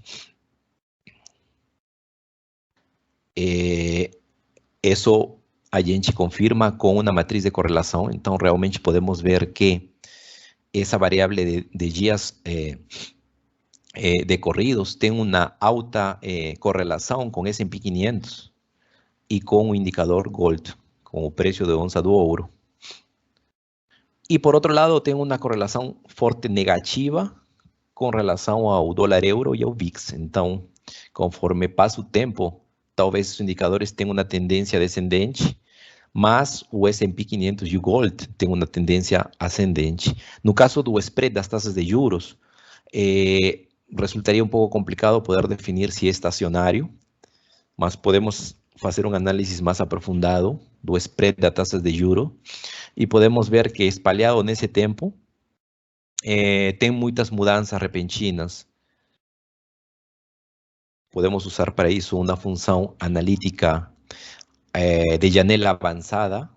Isso a gente confirma com uma matriz de correlação, então realmente podemos ver que essa variável de dias decorridos tem uma alta correlação com S&P 500 e com o indicador Gold, com o preço de onça do ouro. E por outro lado, tem uma correlação forte negativa com relação ao dólar-euro e ao VIX. Então, conforme passa o tempo, talvez esses indicadores tenham uma tendência descendente, mas o S&P 500 e o Gold têm uma tendência ascendente. No caso do spread das taxas de juros, resultaria um pouco complicado poder definir se é estacionário, mas podemos fazer um análise mais aprofundado do spread das taxas de juros e podemos ver que espalhado nesse tempo tem muitas mudanças repentinas. Podemos usar para isso uma função analítica de janela avançada,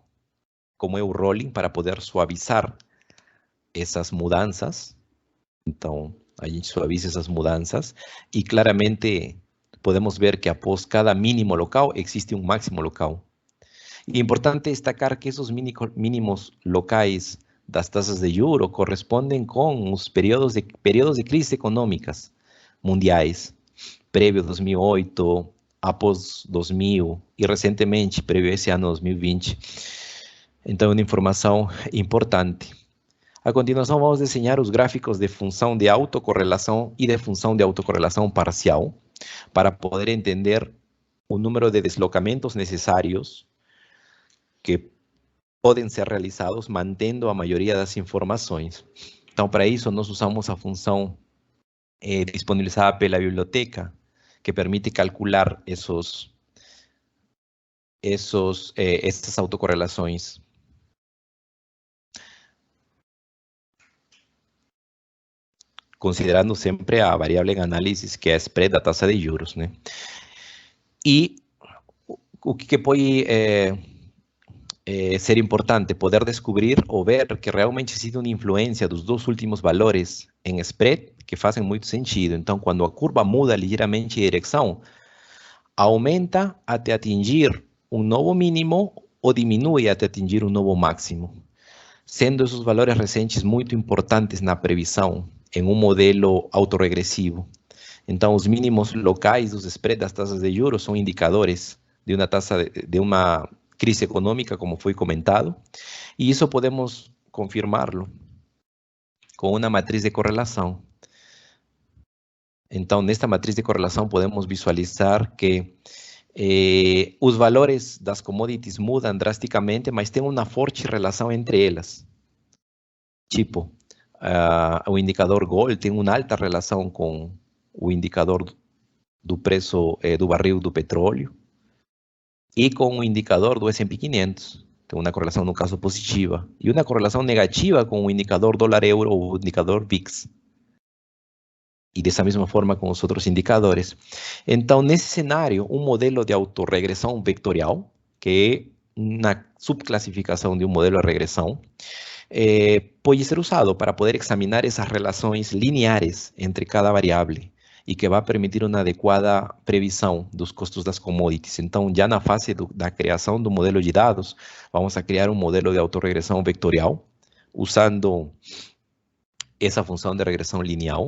como é o rolling, para poder suavizar essas mudanças. Então, a gente suaviza essas mudanças e claramente podemos ver que após cada mínimo local existe um máximo local. E é importante destacar que esses mínimos locais das taxas de juros correspondem com os períodos de crises econômicas mundiais, prévio 2008, após 2000 e recentemente, prévio esse ano 2020. Então, é uma informação importante. A continuação, vamos desenhar os gráficos de função de autocorrelação e de função de autocorrelação parcial para poder entender o número de deslocamentos necessários que podem ser realizados mantendo a maioria das informações. Então, para isso, nós usamos a função disponibilizada pela biblioteca, que permite calcular essas autocorrelações. Considerando sempre a variável em análise, que é a spread da taxa de juros, né? E o que pode ser importante, poder descobrir ou ver que realmente existe uma influência dos dois últimos valores em spread, que fazem muito sentido. Então, quando a curva muda ligeiramente de direção, aumenta até atingir um novo mínimo ou diminui até atingir um novo máximo, sendo esses valores recentes muito importantes na previsão em um modelo autorregressivo. Então, os mínimos locais dos spreads das taxas de juros são indicadores de uma crise econômica, como foi comentado, e isso podemos confirmá-lo com uma matriz de correlação. Então, nesta matriz de correlação, podemos visualizar que os valores das commodities mudam drasticamente, mas tem uma forte relação entre elas. Tipo, o indicador Gold tem uma alta relação com o indicador do preço do barril do petróleo e com o indicador do S&P 500. Tem uma correlação, no caso, positiva. E uma correlação negativa com o indicador dólar-euro ou o indicador VIX. E dessa mesma forma com os outros indicadores. Então, nesse cenário, um modelo de autorregressão vectorial, que é uma subclassificação de um modelo de regressão, pode ser usado para poder examinar essas relações lineares entre cada variável e que vai permitir uma adequada previsão dos custos das commodities. Então, já na fase da criação do modelo de dados, vamos a criar um modelo de autorregressão vectorial, usando essa função de regressão linear.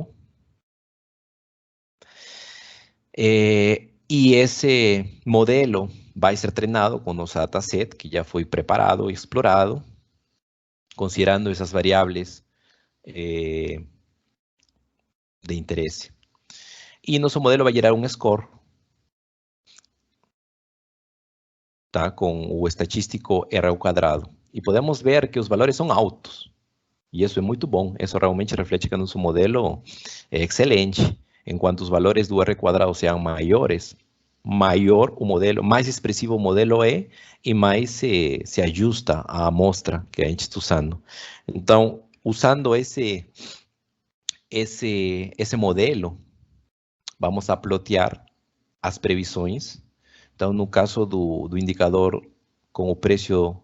E esse modelo vai ser treinado com nosso dataset, que já foi preparado e explorado, considerando essas variáveis de interesse. E nosso modelo vai gerar um score, tá? Com o estatístico R ao quadrado. E podemos ver que os valores são altos. E isso é muito bom. Isso realmente reflete que nosso modelo é excelente. Enquanto os valores do R quadrado sejam maiores, maior o modelo, mais expressivo o modelo é e mais se ajusta à amostra que a gente está usando. Então, usando esse modelo, vamos a plotear as previsões. Então, no caso do indicador com o preço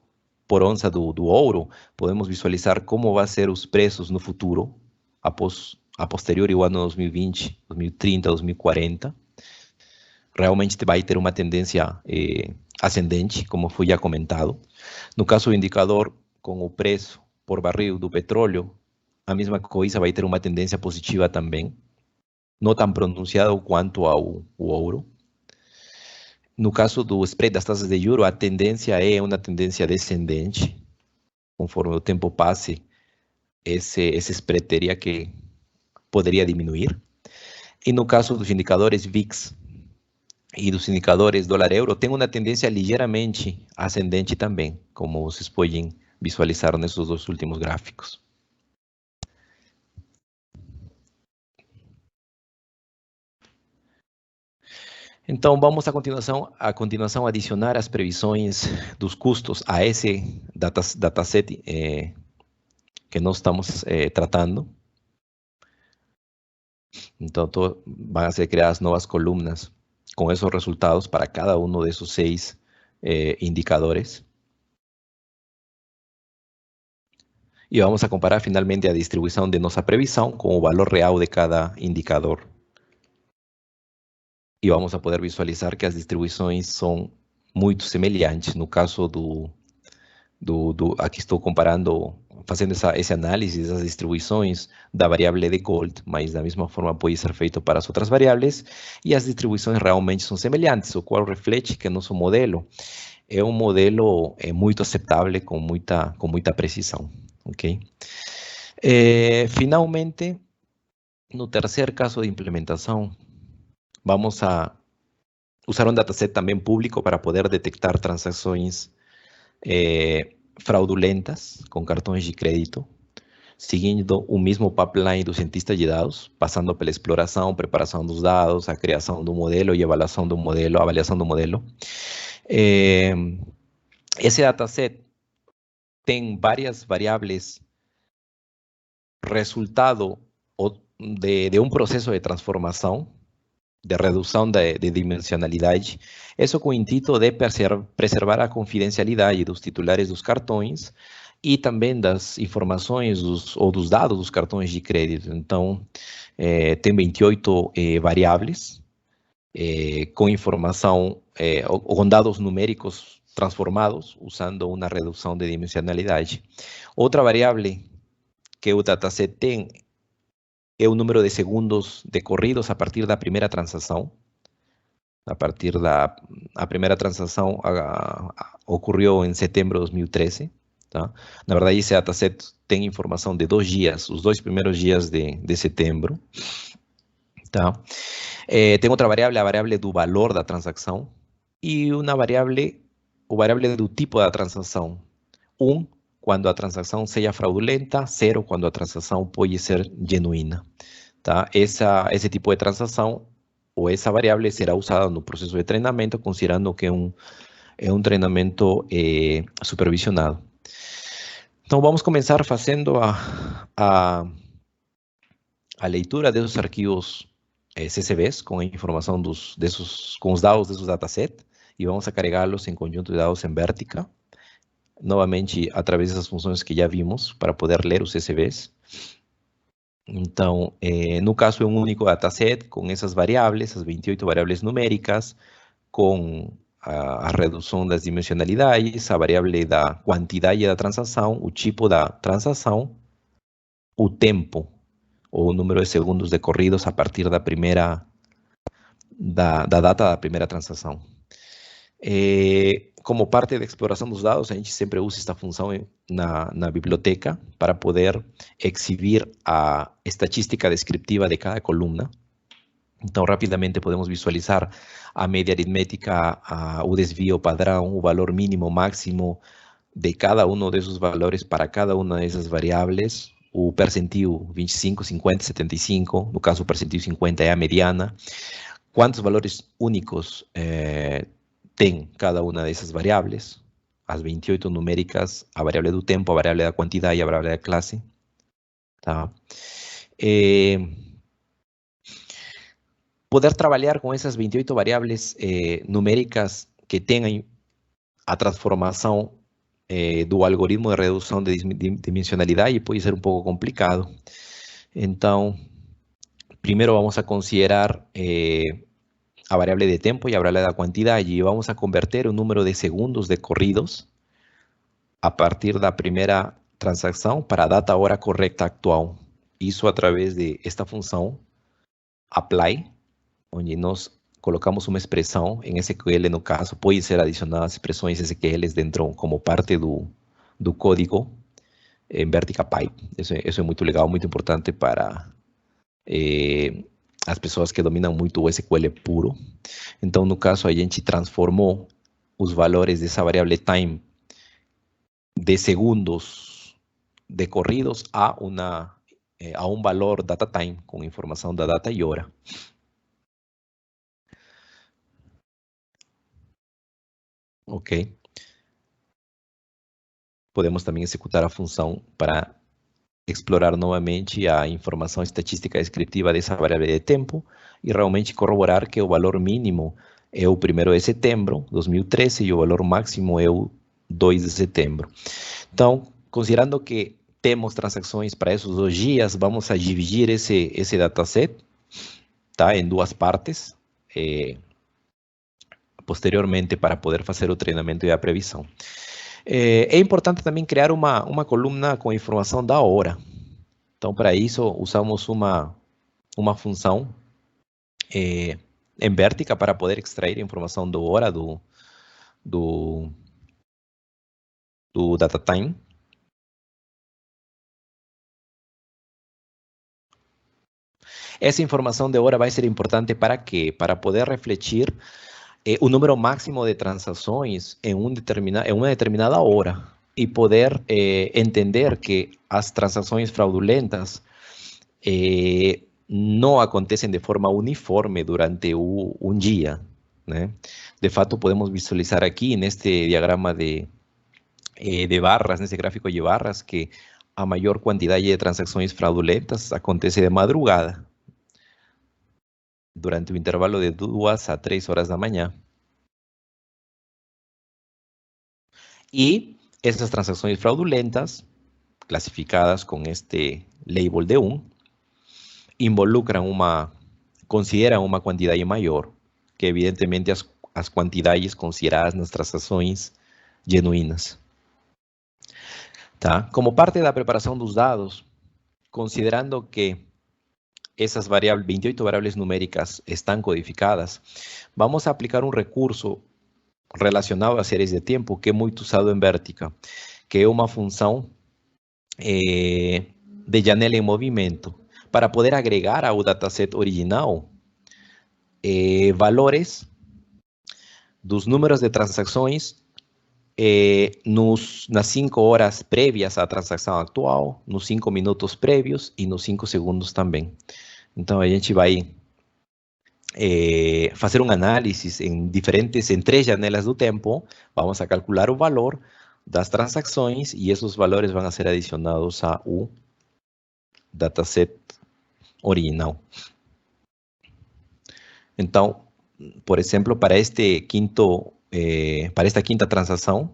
por onça do ouro, podemos visualizar como vão ser os preços no futuro, a posteriori o ano 2020, 2030, 2040. Realmente vai ter uma tendência ascendente, como foi já comentado. No caso do indicador com o preço por barril do petróleo, a mesma coisa vai ter uma tendência positiva também, não tão pronunciado quanto ao ouro. No caso do spread das taxas de juros, a tendência é uma tendência descendente. Conforme o tempo passe, esse spread poderia diminuir. E no caso dos indicadores VIX e dos indicadores dólar-euro, tem uma tendência ligeiramente ascendente também, como vocês podem visualizar nesses dois últimos gráficos. Então, vamos a continuação adicionar as previsões dos custos a esse dataset que nós estamos tratando. Então, van a ser creadas novas columnas com esses resultados para cada um desses 6 indicadores. E vamos a comparar finalmente a distribuição de nossa previsão com o valor real de cada indicador. E vamos a poder visualizar que as distribuições são muito semelhantes. No caso aqui estou comparando, fazendo esse análise das distribuições da variável de Gold, mas da mesma forma pode ser feito para as outras variáveis, e as distribuições realmente são semelhantes, o qual reflete que nosso modelo é um modelo muito aceitável, com muita precisão. Okay? Finalmente, no terceiro caso de implementação, vamos a usar um dataset também público para poder detectar transações fraudulentas com cartões de crédito, seguindo o mesmo pipeline do cientista de dados, passando pela exploração, preparação dos dados, a criação do modelo e avaliação do modelo. Esse dataset tem várias variáveis resultado de um processo de transformação, de redução de dimensionalidade, isso com o intuito de preservar a confidencialidade dos titulares dos cartões e também das informações ou dos dados dos cartões de crédito. Então, tem 28 variáveis com informação, com dados numéricos transformados, usando uma redução de dimensionalidade. Outra variável que o dataset tem é o número de segundos decorridos a partir da primeira transação. A primeira transação ocorreu em setembro de 2013. Tá? Na verdade, esse dataset tem informação de 2 dias, os 2 primeiros dias de setembro. Tá? Tem outra variável, a variável do valor da transação, e uma variável, o variável do tipo da transação. 1, quando a transação seja fraudulenta, 0, quando a transação pode ser genuína. Tá? Esse tipo de transação, ou essa variável, será usada no processo de treinamento, considerando que é um treinamento supervisionado. Então, vamos começar fazendo a leitura desses arquivos CSVs, com a informação com os dados desses datasets, e vamos a carregá-los em conjunto de dados em Vertica, novamente através das funções que já vimos, para poder ler os CSVs. Então, no caso, é um único dataset com essas variáveis, as 28 variáveis numéricas, com a redução das dimensionalidades, a variável da quantidade da transação, o tipo da transação, o tempo, ou o número de segundos decorridos a partir da data da primeira transação. Como parte da exploração dos dados, a gente sempre usa esta função na biblioteca para poder exibir a estatística descriptiva de cada coluna. Então, rapidamente podemos visualizar a média aritmética, o desvio padrão, o valor mínimo, máximo de cada um desses valores para cada uma dessas variáveis, o percentil 25, 50, 75, no caso o percentil 50 é a mediana, quantos valores únicos tem cada uma dessas variáveis, as 28 numéricas, a variável do tempo, a variável da quantidade e a variável da classe. Tá? Poder trabalhar com essas 28 variáveis numéricas que tenham a transformação do algoritmo de redução de dimensionalidade pode ser um pouco complicado. Então, primeiro vamos a considerar a variable de tempo y a variable de cantidad y vamos a convertir un número de segundos decorridos a partir de la primera transacción para a data hora correcta actual. Isso a través de esta função apply, onde nós colocamos uma expressão em SQL, no caso, pode ser adicionadas expressões SQL dentro como parte do código em Vertica Pipe. Isso é muito legal, muito importante para as pessoas que dominam muito o SQL puro. Então, no caso, a gente transformou os valores dessa variável time de segundos decorridos a um valor data time, com informação da data e hora. Ok. Podemos também executar a função para explorar novamente a informação estatística descritiva dessa variável de tempo e realmente corroborar que o valor mínimo é o 1º de setembro de 2013 e o valor máximo é o 2 de setembro. Então, considerando que temos transações para esses 2 dias, vamos a dividir esse dataset, tá, em 2 partes, posteriormente para poder fazer o treinamento e a previsão. É importante também criar uma coluna com informação da hora. Então, para isso, usamos uma função em Vertica para poder extrair a informação da hora do data time. Essa informação de hora vai ser importante para quê? Para poder refletir o número máximo de transações em uma determinada hora e poder entender que as transações fraudulentas não acontecem de forma uniforme durante um dia, né? De fato, podemos visualizar aqui neste diagrama de barras, nesse gráfico de barras, que a maior quantidade de transações fraudulentas acontece de madrugada, durante o intervalo de 2 a 3 horas da manhã. E essas transações fraudulentas, classificadas com este label de 1, consideram uma quantidade maior que, evidentemente, as quantidades consideradas nas transações genuínas. Tá? Como parte da preparação dos dados, considerando que essas 28 variáveis numéricas estão codificadas, vamos a aplicar um recurso relacionado a séries de tempo que é muito usado em Vertica, que é uma função de janela em movimento, para poder agregar ao dataset original valores dos números de transações nas 5 horas prévias à transação atual, nos 5 minutos prévios e nos 5 segundos também. Então, a gente vai fazer um análise em 3 janelas do tempo, vamos a calcular o valor das transações e esses valores vão ser adicionados ao dataset original. Então, por exemplo, para esta quinta transação,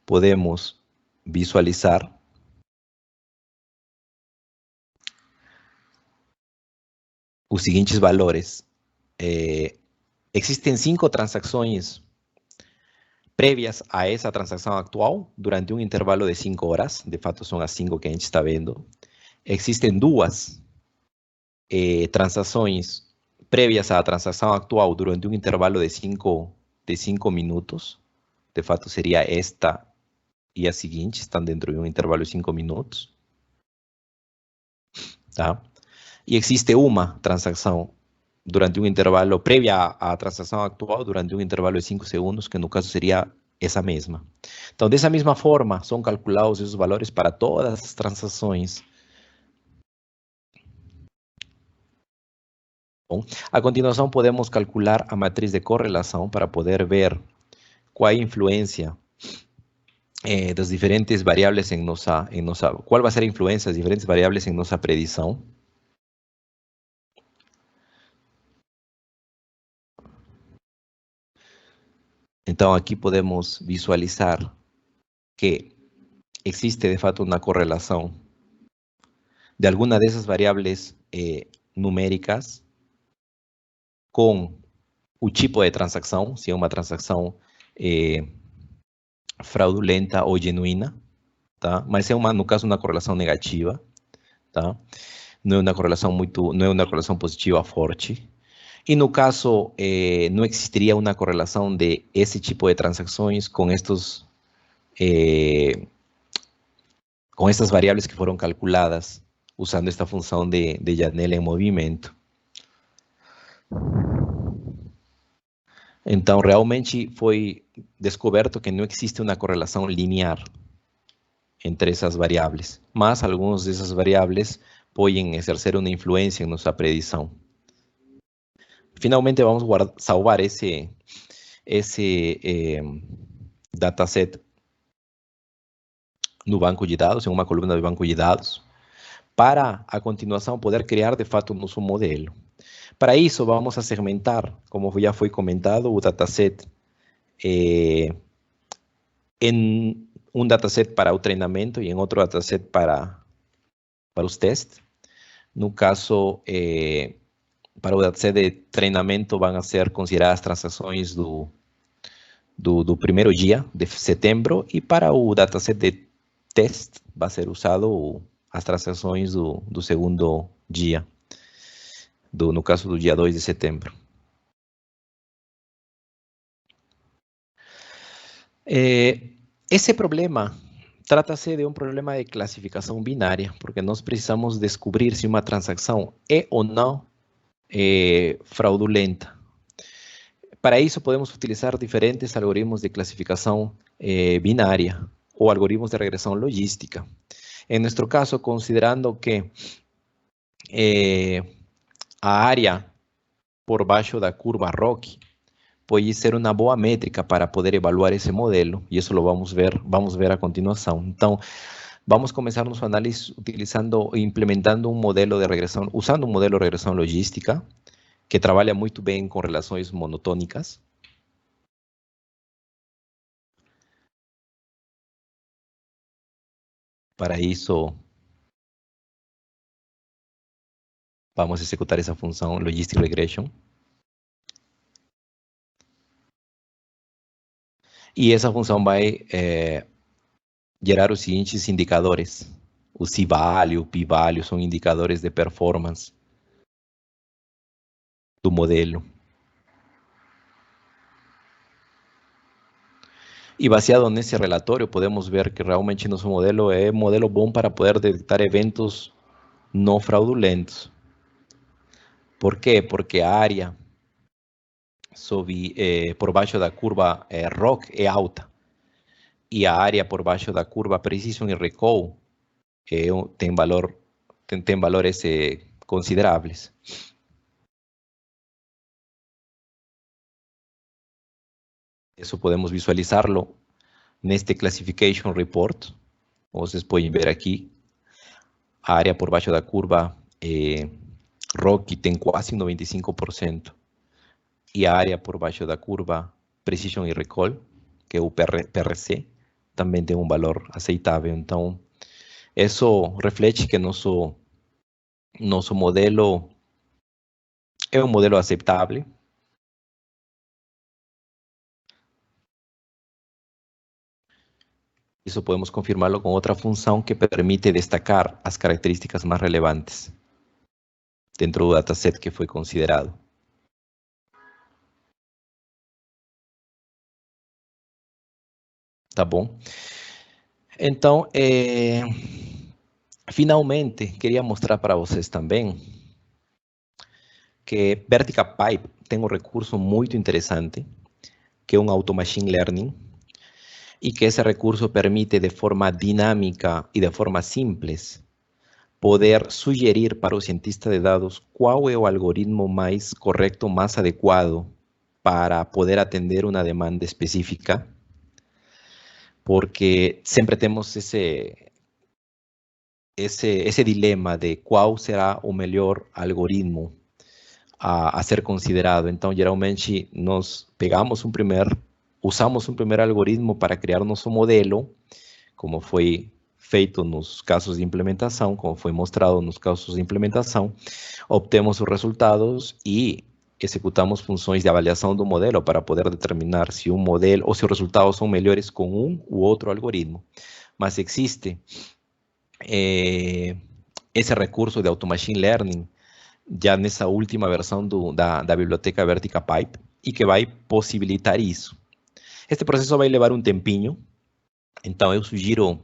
podemos visualizar os seguintes valores. Existem 5 transações prévias a essa transação atual durante um intervalo de 5 horas. De fato, são as 5 que a gente está vendo. Existem 2 transações prévias à transação atual durante um intervalo de 5 minutos. De fato, seria esta e a seguinte, estão dentro de um intervalo de 5 minutos. Tá? E existe uma transação durante um intervalo prévia à transação atual, durante um intervalo de 5 segundos, que no caso seria essa mesma. Então, dessa mesma forma, são calculados esses valores para todas as transações Bom, a continuação, podemos calcular a matriz de correlação para poder ver qual a influência das diferentes variáveis qual vai ser a influência das diferentes variáveis em nossa predição. Então, aqui podemos visualizar que existe, de fato, uma correlação de alguma dessas variáveis numéricas com o tipo de transação, se é uma transação fraudulenta ou genuína, tá? Mas é no caso, uma correlação negativa, tá? Não é uma correlação não é uma correlação positiva forte. E no caso, não existiria uma correlação de esse tipo de transações com estas variáveis que foram calculadas usando esta função de Janela em movimento. Então, realmente foi descoberto que não existe uma correlação linear entre essas variáveis, mas algumas dessas variáveis podem exercer uma influência em nossa predição. Finalmente, vamos salvar esse dataset no banco de dados, em uma coluna de banco de dados, para, a continuação, poder criar, de fato, o nosso modelo. Para isso, vamos a segmentar, como já foi comentado, o dataset em um dataset para o treinamento e em outro dataset para os testes. No caso, para o dataset de treinamento, vão ser consideradas transações do primeiro dia de setembro, e para o dataset de teste, vai ser usado as transações do segundo dia, no caso do dia 2 de setembro. Esse problema trata-se de um problema de classificação binária, porque nós precisamos descobrir se uma transação é ou não fraudulenta. Para isso, podemos utilizar diferentes algoritmos de classificação binária ou algoritmos de regressão logística. Em nosso caso, considerando que a área por baixo da curva ROC pode ser uma boa métrica para poder evaluar esse modelo, e isso lo vamos ver a continuação. Então, vamos começar nosso análise implementando um modelo de regressão, usando um modelo de regressão logística, que trabalha muito bem com relações monotônicas. Para isso, vamos executar essa função Logistic Regression. E essa função vai gerar os seguintes indicadores. O C-value, o P-value, são indicadores de performance do modelo. E baseado nesse relatório, podemos ver que realmente nosso modelo é um modelo bom para poder detectar eventos não fraudulentos. Por quê? Porque a área por baixo da curva ROC é alta. E a área por baixo da curva Precision e Recall tem valores consideráveis. Isso podemos visualizá-lo neste Classification Report. Vocês podem ver aqui, a área por baixo da curva ROC tem quase 95%. E a área por baixo da curva Precision e Recall, que é o PRC, também tem um valor aceitável. Então, isso reflete que nosso modelo é um modelo aceitável. Isso podemos confirmá-lo com outra função que permite destacar as características mais relevantes dentro do dataset que foi considerado. Tá bom? Então, finalmente, queria mostrar para vocês também que Vertical Pipe tem um recurso muito interessante, que é um Auto Machine Learning, e que esse recurso permite de forma dinâmica e de forma simples poder sugerir para o cientista de dados qual é o algoritmo mais correto, mais adequado para poder atender uma demanda específica, porque sempre temos esse dilema de qual será o melhor algoritmo a ser considerado. Então, geralmente, nós usamos um primeiro algoritmo para criar nosso modelo, como foi feito nos casos de implementação, como foi mostrado nos casos de implementação, obtemos os resultados e executamos funções de avaliação do modelo para poder determinar se um modelo ou se os resultados são melhores com um ou outro algoritmo. Mas existe esse recurso de auto-machine learning já nessa última versão da biblioteca Vertica Pipe e que vai possibilitar isso. Este processo vai levar um tempinho, então eu sugiro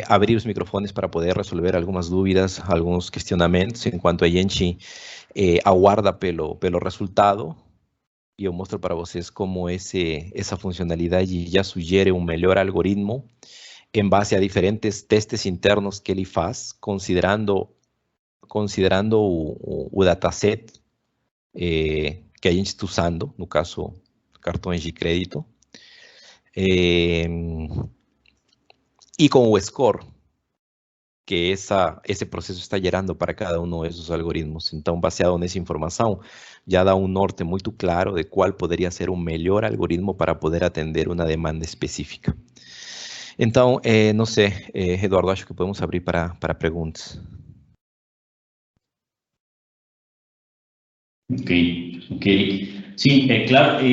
abrir os microfones para poder resolver algumas dúvidas, alguns questionamentos, enquanto a gente aguarda pelo resultado. E eu mostro para vocês como essa funcionalidade já sugere um melhor algoritmo em base a diferentes testes internos que ele faz, considerando o dataset que a gente está usando, no caso, cartões de crédito, e com o score que esse processo está gerando para cada um desses algoritmos. Então, baseado nessa informação, já dá um norte muito claro de qual poderia ser o melhor algoritmo para poder atender uma demanda específica. Então, não sei, Eduardo, acho que podemos abrir para perguntas. Ok. Sim, claro,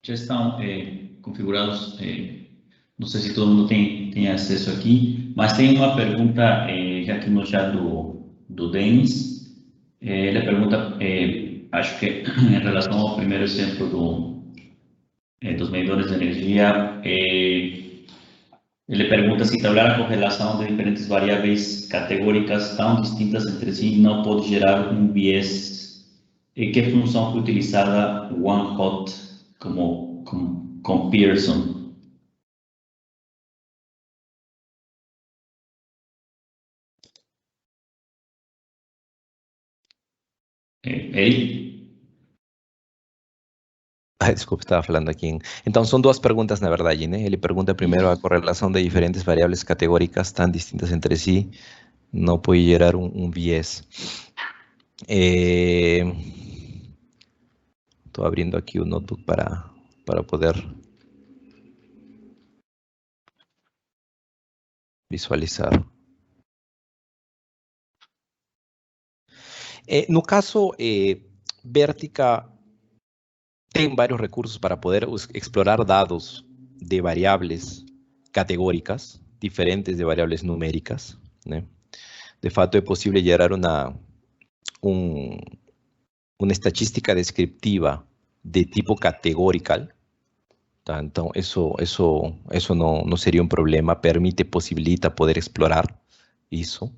já estão configurados, não sei se todo mundo tem acesso aqui, mas tem uma pergunta já aqui no chat do Denis. Ele pergunta, acho que em relação ao primeiro exemplo dos medidores de energia, ele pergunta se tabular a correlação de diferentes variáveis categóricas tão distintas entre si não pode gerar um viés. E que função foi utilizada OneHot com Pearson? Eric? Desculpe, estava falando aqui. Então, são duas perguntas, na verdade, né? Ele pergunta primeiro a correlação de diferentes variáveis categóricas tão distintas entre si não pode gerar um viés. Estou abrindo aqui o notebook para poder visualizar. No caso, Vertica tem vários recursos para poder explorar dados de variáveis categóricas, diferentes de variáveis numéricas, né? De fato, é possível gerar uma estatística descriptiva de tipo categorical. Tá? Então, isso não seria um problema, possibilita poder explorar isso.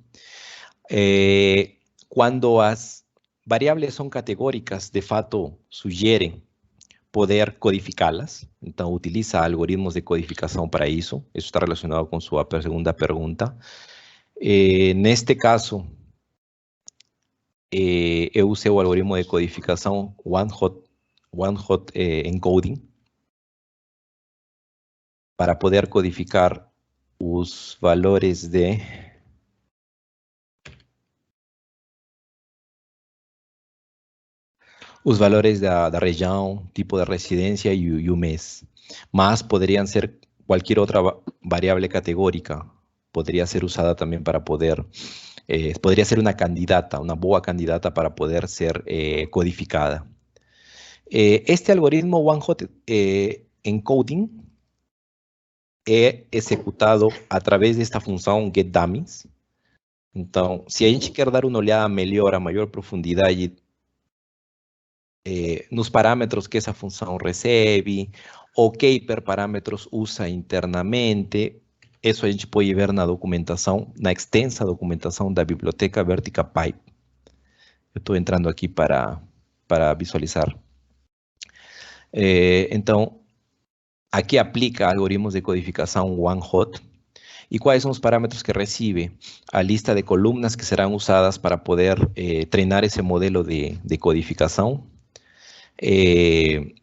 Quando as variáveis são categóricas, de fato, sugerem poder codificá-las. Então, utiliza algoritmos de codificação para isso. Isso está relacionado com sua segunda pergunta. Neste caso, eu usei o algoritmo de codificação OneHot Encoding para poder codificar os valores da região, tipo de residência e o mês. Mas poderiam ser qualquer outra variável categórica, poderia ser usada também para poder, poderia ser uma boa candidata para poder ser codificada. Este algoritmo OneHot Encoding é executado através desta função getDummies. Então, se a gente quer dar uma olhada melhor, a maior profundidade nos parâmetros que essa função recebe, ou que hiperparâmetros usa internamente, isso a gente pode ver na documentação, na extensa documentação da biblioteca Vertica Pipe. Eu estou entrando aqui para visualizar. Então, aqui aplica algoritmos de codificação OneHot ¿Y cuáles son los parámetros que recibe? A lista de columnas que serán usadas para poder entrenar ese modelo de codificación.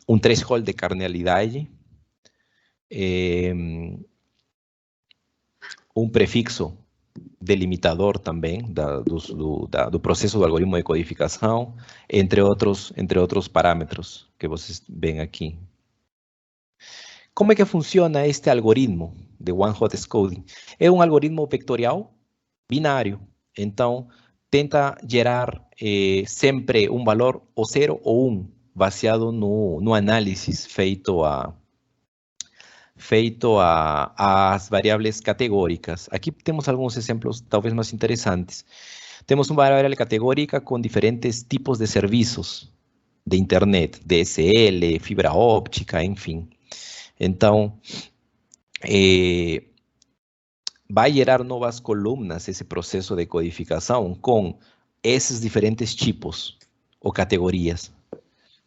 Un threshold de carnalidade. Un prefixo delimitador também do processo do algoritmo de codificação, entre outros parâmetros que vocês veem aqui. Como é que funciona este algoritmo de one-hot scoding? É um algoritmo vectorial binário. Então, tenta gerar sempre um valor ou 0 ou 1, baseado no análise feito às variáveis categóricas. Aqui temos alguns exemplos talvez mais interessantes. Temos uma variável categórica com diferentes tipos de serviços de internet, DSL, fibra óptica, enfim. Então, vai gerar novas colunas esse processo de codificação com esses diferentes tipos ou categorias.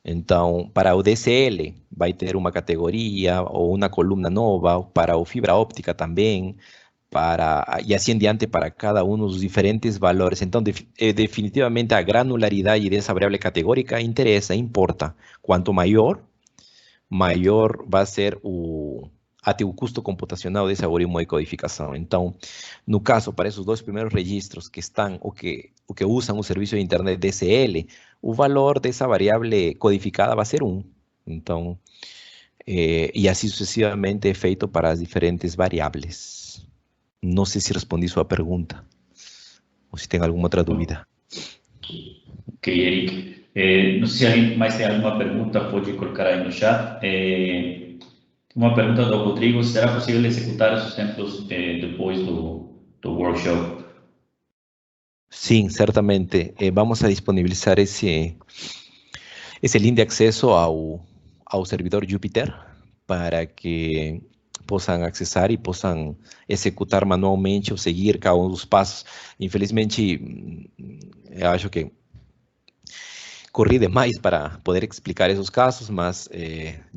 Então, para o DSL, vai ter uma categoria ou uma coluna nova, para o fibra óptica também, e assim em diante para cada um dos diferentes valores. Então, definitivamente, a granularidade dessa variável categórica importa. Quanto maior vai ser até o custo computacional desse algoritmo de codificação. Então, no caso, para esses dois primeiros registros que estão, o que usam o serviço de internet DSL, o valor dessa variável codificada vai ser 1. Então, e assim sucessivamente é feito para as diferentes variáveis. Não sei se respondi sua pergunta, ou se tem alguma outra dúvida. Ok, Eric. Não sei se alguém mais tem alguma pergunta, pode colocar aí no chat. Uma pergunta do Rodrigo: será possível executar os exemplos depois do workshop? Sim, certamente. Vamos a disponibilizar esse link de acesso ao servidor Jupyter para que possam acessar e possam executar manualmente ou seguir cada um dos passos. Infelizmente, eu acho que corri demais para poder explicar esses casos, mas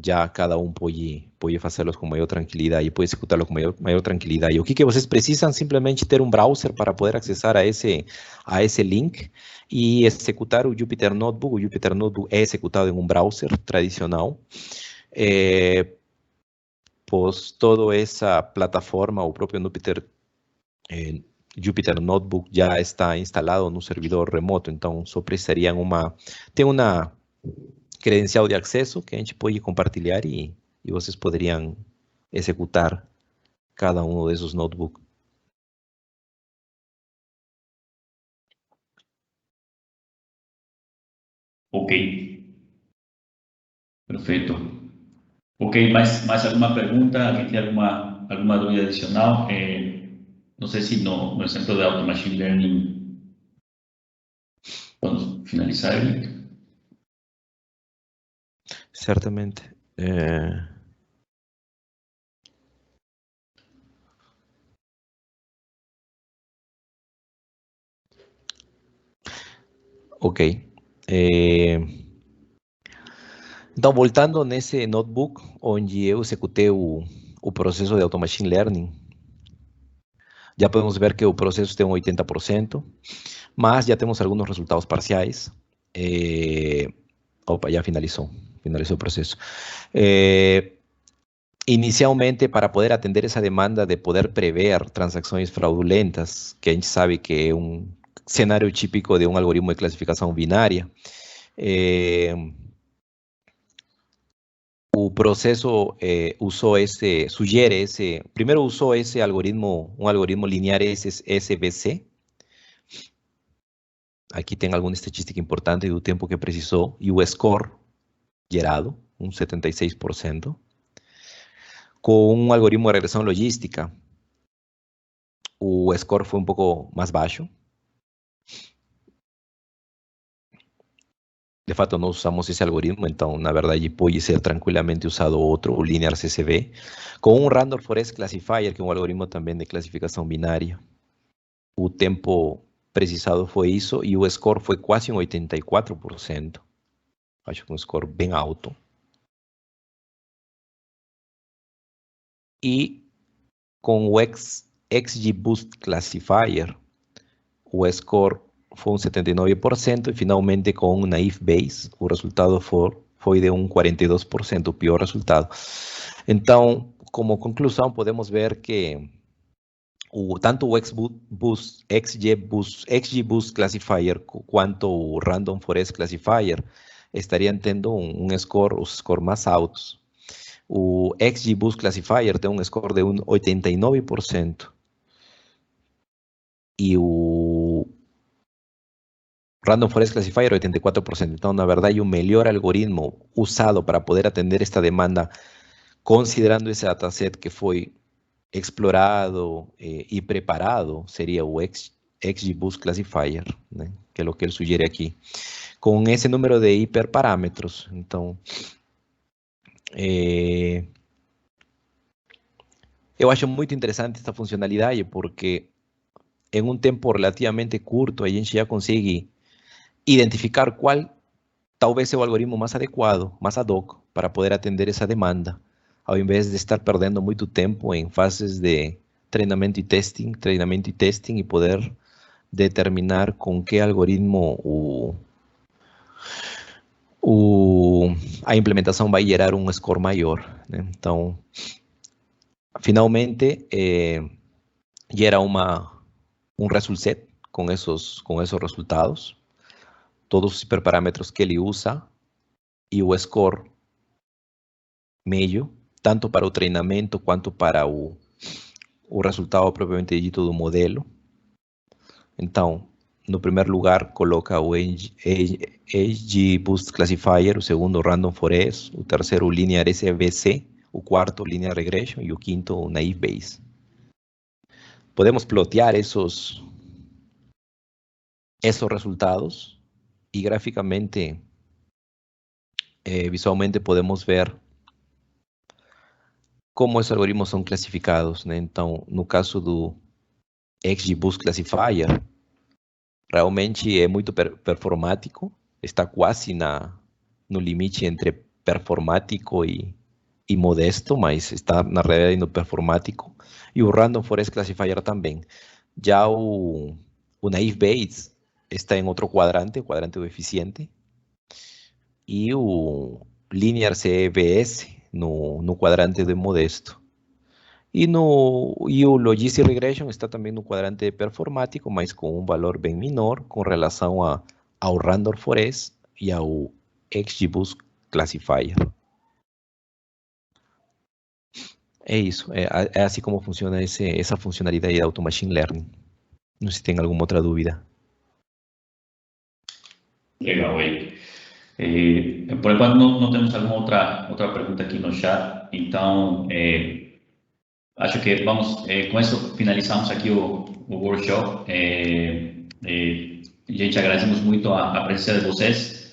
já cada um pode fazê-los com maior tranquilidade e pode executá-los com maior tranquilidade. O que vocês precisam? Simplesmente ter um browser para poder acessar a esse link e executar o Jupyter Notebook. O Jupyter Notebook é executado em um browser tradicional. Pois toda essa plataforma, o próprio Jupyter Notebook já está instalado no servidor remoto, então só precisariam tem uma credencial de acesso que a gente pode compartilhar e vocês poderiam executar cada um desses notebooks. Ok. Perfeito. Ok, mais alguma pergunta? Alguém tem alguma dúvida adicional? Não sei se no exemplo de Auto Machine Learning vamos finalizar, Eric. Certamente. Ok. Então, voltando nesse notebook, onde eu executei o processo de Auto Machine Learning, já podemos ver que o processo tem 80%, mas já temos alguns resultados parciais. Opa, já finalizou o processo. Inicialmente, para poder atender essa demanda de poder prever transações fraudulentas, que a gente sabe que é um cenário típico de um algoritmo de classificação binária, o processo primeiro usou esse algoritmo, um algoritmo linear SVC. Aqui tem alguma estatística importante do tempo que precisou e o score gerado, 76%. Com um algoritmo de regressão logística, o score foi um pouco mais baixo. De fato, nós usamos esse algoritmo, então, na verdade, pode ser tranquilamente usado outro, o Linear CSV, com um Random Forest Classifier, que é um algoritmo também de classificação binária. O tempo precisado foi isso, e o score foi quase um 84%. Acho que um score bem alto. E com o XGBoost Classifier, o score foi um 79% e finalmente com um Naive Bayes, o resultado foi de um 42%, o pior resultado. Então, como conclusão, podemos ver que tanto o XGBoost Classifier quanto o Random Forest Classifier estariam tendo os score mais altos. O XGBoost Classifier tem um score de 89% e o Random Forest Classifier 84%. Então, na verdade, o melhor algoritmo usado para poder atender esta demanda, considerando esse dataset que foi explorado e preparado, seria o XGBoost Classifier, né? Que é o que ele sugere aqui, com esse número de hiperparâmetros. Então, eu acho muito interessante esta funcionalidade, porque em um tempo relativamente curto, a gente já consegue identificar qual talvez seja o algoritmo mais adequado, mais ad hoc, para poder atender essa demanda, ao invés de estar perdendo muito tempo em fases de treinamento e testing, e poder determinar com que algoritmo a implementação vai gerar um score maior, né? Então, finalmente, gera um result set com esses resultados, todos os hiperparâmetros que ele usa e o score meio, tanto para o treinamento quanto para o resultado propriamente dito do modelo. Então, no primeiro lugar, coloca o XGBoost Classifier, o segundo, Random Forest, o terceiro, Linear SVC, o quarto, Linear Regression e o quinto, Naive Bayes. Podemos plotear esos resultados e graficamente, visualmente, podemos ver como esses algoritmos são classificados, né? Então, no caso do XGBoost Classifier, realmente é muito performático, está quase no limite entre performático e modesto, mas está na realidade no performático. E o Random Forest Classifier também. Já o Naive Bayes está em outro quadrante, o quadrante do eficiente, e o Linear CVS no quadrante de modesto. E o Logistic Regression está também no quadrante performático, mas com um valor bem menor com relação ao Random Forest e ao XGBoost Classifier. É isso, é assim como funciona essa funcionalidade de Auto Machine Learning. Não sei se tem alguma outra dúvida. Legal, Eric. Por enquanto não temos alguma outra pergunta aqui no chat, então acho que vamos, com isso finalizamos aqui o workshop. Gente, agradecemos muito a presença de vocês.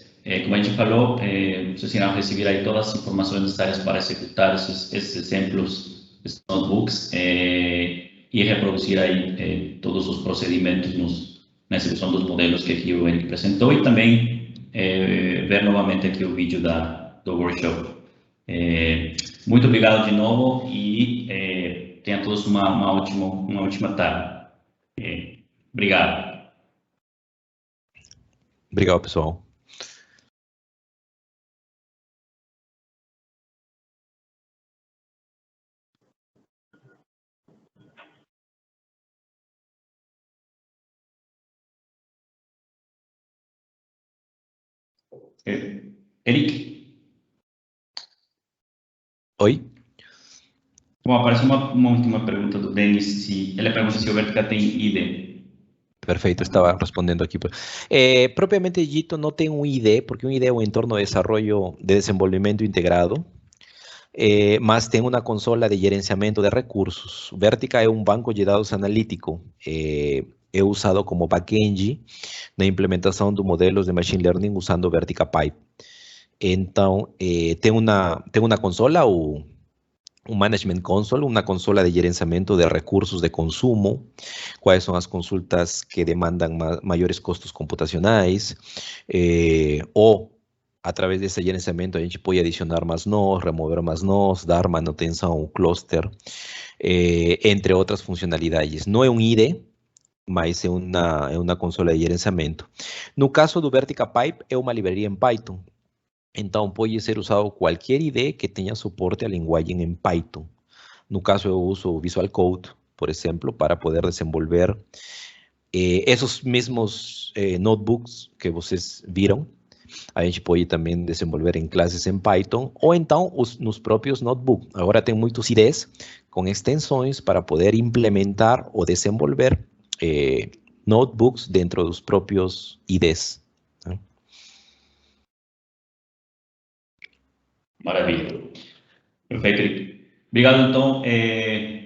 Como a gente falou, vocês irão receber aí todas as informações necessárias para executar esses exemplos, esses notebooks, e reproduzir aí todos os procedimentos na execução dos modelos que aqui o Eric apresentou, e também ver novamente aqui o vídeo do workshop. Muito obrigado de novo e tenham todos uma ótima tarde. Obrigado. Obrigado, pessoal. Eric? Oi? Bom, apareceu uma última pergunta do Denis. Ele pergunta se o Vertica tem IDE. Perfeito, estava respondendo aqui. Propriamente dito, não tem um IDE, porque um IDE é um entorno de desenvolvimento integrado, mas tem uma consola de gerenciamento de recursos. Vertica é um banco de dados analítico, é usado como backend na implementação de modelos de machine learning usando Vertica Pipe. Então, tem uma consola, um Management Console, uma consola de gerenciamento de recursos de consumo, quais são as consultas que demandam maiores custos computacionais, ou através desse gerenciamento a gente pode adicionar mais nós, remover mais nós, dar manutenção ao cluster. entre outras funcionalidades. Não é um IDE, mas é uma consola de gerenciamento. No caso do Vertica Pipe, é uma livraria em Python. Então, pode ser usado qualquer IDE que tenha suporte à linguagem em Python. No caso, eu uso Visual Code, por exemplo, para poder desenvolver esses mesmos notebooks que vocês viram. A gente pode também desenvolver em classes em Python ou então nos próprios notebooks. Agora tem muitos IDEs com extensões para poder implementar ou desenvolver notebooks dentro dos próprios IDEs. Né? Maravilha. Perfeito. Obrigado, então.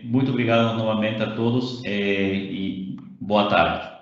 Muito obrigado novamente a todos e boa tarde.